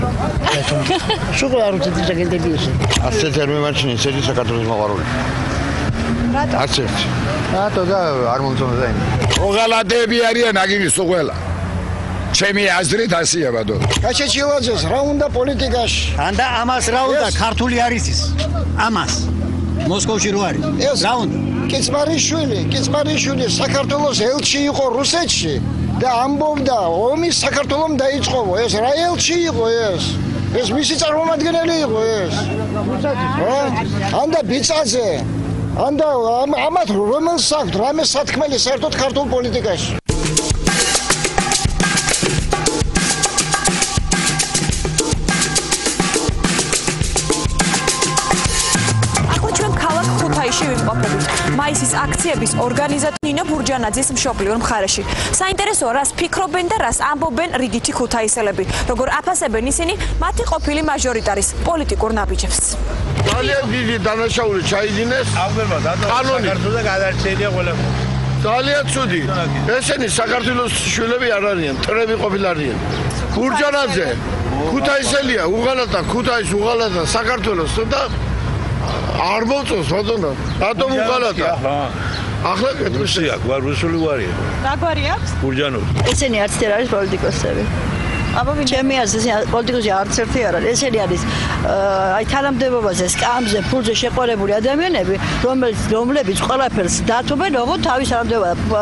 სულ რუსეთის აგენტები ისინი. ასე თერმემაჩინი ისეთი საქართველოს მოყარული. რატო? არც ერთი. რატო და არ მომწონდა და იმი. მოღალატეები არიან აგილის ყველა. ჩემი აზრით ასია ბადო. გაჩეჩილაძეს რა უნდა პოლიტიკაში? ანდა ამას რა უნდა ქართული არის ის? ამას. მოსკოვში რო არის. რა უნდა? კიცმარიშვილი საქართველოს ელჩი იყო რუსეთში და ამბობდა ომი საქართველომ დაიწყო. ეს რა ელჩი იყო ეს? ეს მისი წარმომადგენელი იყო ეს. ანდა ბიცაძე. ანდა ამათ რომელს აქვს რამე სათქმელი საერთოდ ქართულ პოლიტიკაში. მაისის აქციების ორგანიზატორი ნინო ბურჯანაძის მშობლიურ მხარეში. საინტერესოა, რას ფიქრობენ და რას ამბობენ რიგითი ქუთაისელები, როგორ აფასებენ ისინი მათი ყოფილი მაჟორიტარის პოლიტიკურ ნაბიჯებს. ძალიან დიდი დანაშაული ჩაიდინეს. კანონი საქართველოს გადარჩენილია ყველაფერი. ძალიან ცუდი. ესენი საქართველოს შვილები არ არიან, მტრები ყოფილარიან. ბურჯანაძე ქუთაისელია, უღალატა ქუთაის უღალატა საქართველოს და არ მოწონს ბატონო. რატომ უღალატა? ახლა კეთილი აქვს, ვარ რუსული ვარია. რა გვარი აქვს? ბურჯანოვი. ესენი არც თერ არის პოლიტიკოსები. ჩემი აზრით პოლიტიკოსი არც ერთი არ არის. ესენი არის აი თანამდებობაზე, სკამზე, ფულზე შეყოლებული ადამიანები, რომლებიც ყველაფერს დათმობენ, როგორც თავის თანამდებობა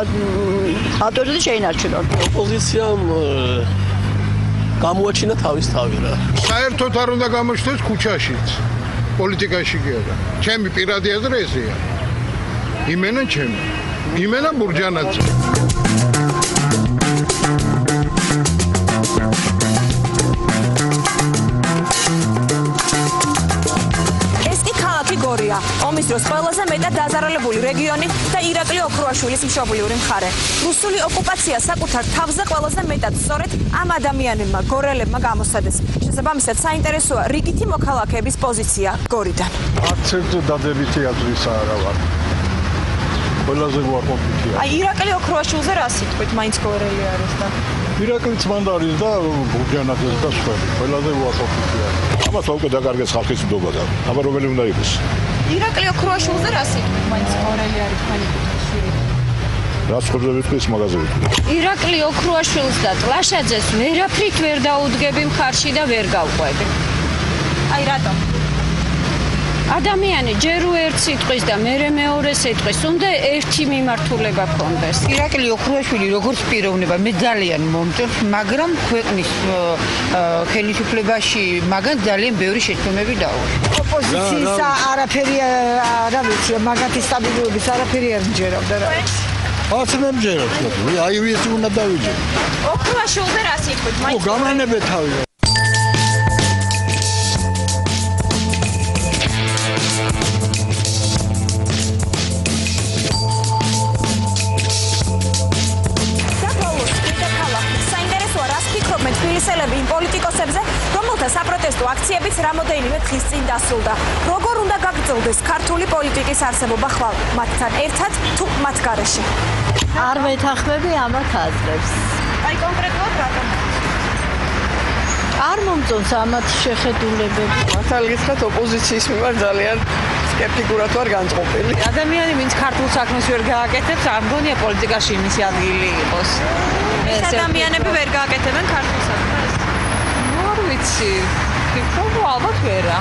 ავტორიტეტი შეინარჩუნონ. ოპოზიციამ გამოაჩინა თავის თავი რა. საერთოდ არ უნდა გამოჩნდეს ქუჩაშიც. პოლიტიკაში კი არა. ჩემი პირადი აზრი ესეა. იმენა ჩემი. იმენა ბურჯანაძე. ეს კი ქალაქი გორია. ომის დროს ყველაზე მეტად დაზარალებული რეგიონი და ირაკლი ოქროაშვილის მშობლიური მხარე. რუსული ოკუპაცია საკუთარ თავზე ყველაზე მეტად სწორედ ამ ადამიანებმა გორელებმა გამოსცადეს. შესაბამისად საინტერესოა რიგითი მოქალაქეების პოზიცია გორიდან. არც ერთ დადებითი აზრის არა ვარ. ყველაზე უარყოფითია. აი ირაკლი ოქროაშვილზე რა სიტყვით მაინც გორელი არის და ირაკლიც მანდ არის და ბურჯანაძეს და სხვა. ყველაზე უარყოფითია. ამას უკვე დაკარგეს ხალხის ნდობა და აბა რომელი უნდა იყოს? ირაკლი ოქროაშვილზე რა სიტყვით მაინც გორელი არის თქვენი შვილი? რაც ხოძებით ის მაგაზები. ირაკლი ოქროაშვილს და ტლაშაძეს ვერაფრით ვერ დაუდგები მხარში და ვერ გავყვები. აი რატომ? ადამიანი ჯერ ერთ სიტყვის და მერე მეორე სიტყვის უნდა ერთი მიმართულება ქონდეს. ირაკლი ოქრუაშვილი როგორც პიროვნება მე ძალიან მომწონს, მაგრამ ქვეყნის ხელისუფლებაში მაგან ძალიან ბევრი შეცდომები დაუშვა. ოპოზიციის არაფერი არ ვიცი, მაგათი სტაბილურობის არაფერი არ მჯერებდა რა. არც მე მჯერებდა. აი ეს უნდა დავიჯერ. ოქრუაშვილზე რას იტყვით? ო გამანებე თავი. თბილისელები იმ პოლიტიკოსებზე, რომელთა საპროტესტო აქციებიც რამოდენიმე დღის წინ დასრულდა. როგორ უნდა გაგრძელდეს ქართული პოლიტიკის არსებობა ხვალ მათთან ერთად თუ მათ გარეშე? არ ვეთანხმები ამათ აზრებს. აი კონკრეტულად რატომ? არ მომწონს ამათ შეხედულებები. მართალი გითხრათ, ოპოზიციის მიმართ ძალიან სკეპტიკურად ვარ განწყობილი. ადამიანი, ვინც ქართულ საქმეს ვერ გააკეთებს, არ მგონია პოლიტიკაში იმისი ადგილი იყოს. ეს ადამიანები ვერ გააკეთებენ ქართულ საქმეს? არ ვიცი. ფიქრობ, ალბათ ვერა.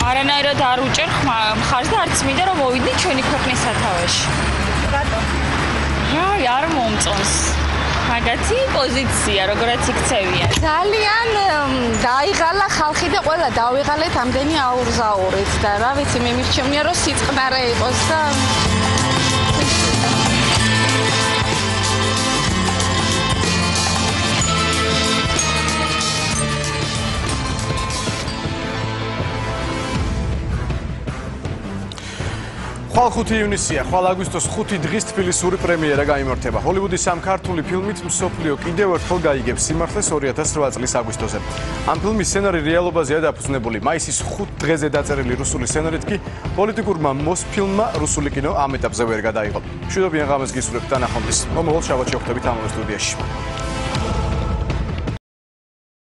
არანაირად არ უჭერ მხარს და არც მინდა რომ მოვიდნენ ჩვენი ქვეყნის სათავეში. რატომ? არ მომწონს. მაგათი პოზიცია, როგორაც იქცევია. ძალიან დაიღალა ხალხი და ყველა დავიღალეთ ამდენი აურზაურით და რა ვიცი, მე მირჩევნია რომ სიწყნარე იყოს და ხვალ 5 ივნისია, ხვალ აგვისტოს 5 დღის თბილისური პრემიერა გაიმართება. ჰოლივუდის ამ ქართული ფილმით მსოფლიო კიდევ ერთხელ გაიგებს სიმართლეს 2008 წლის აგვისტოზე. ამ ფილმის სცენარი რეალობაზეა დაფუძნებული. მაისის 5 დღეზე დაწერილი რუსული სცენარით კი პოლიტიკურმა მოსფილმმა რუსული კინო ამ ეტაპზე ვერ გადაიღო. მშვიდობიან ღამეს გისურვებთ დანახვამდის. მომავალ შაბათში ვხვდებით ამავე სტუდიაში.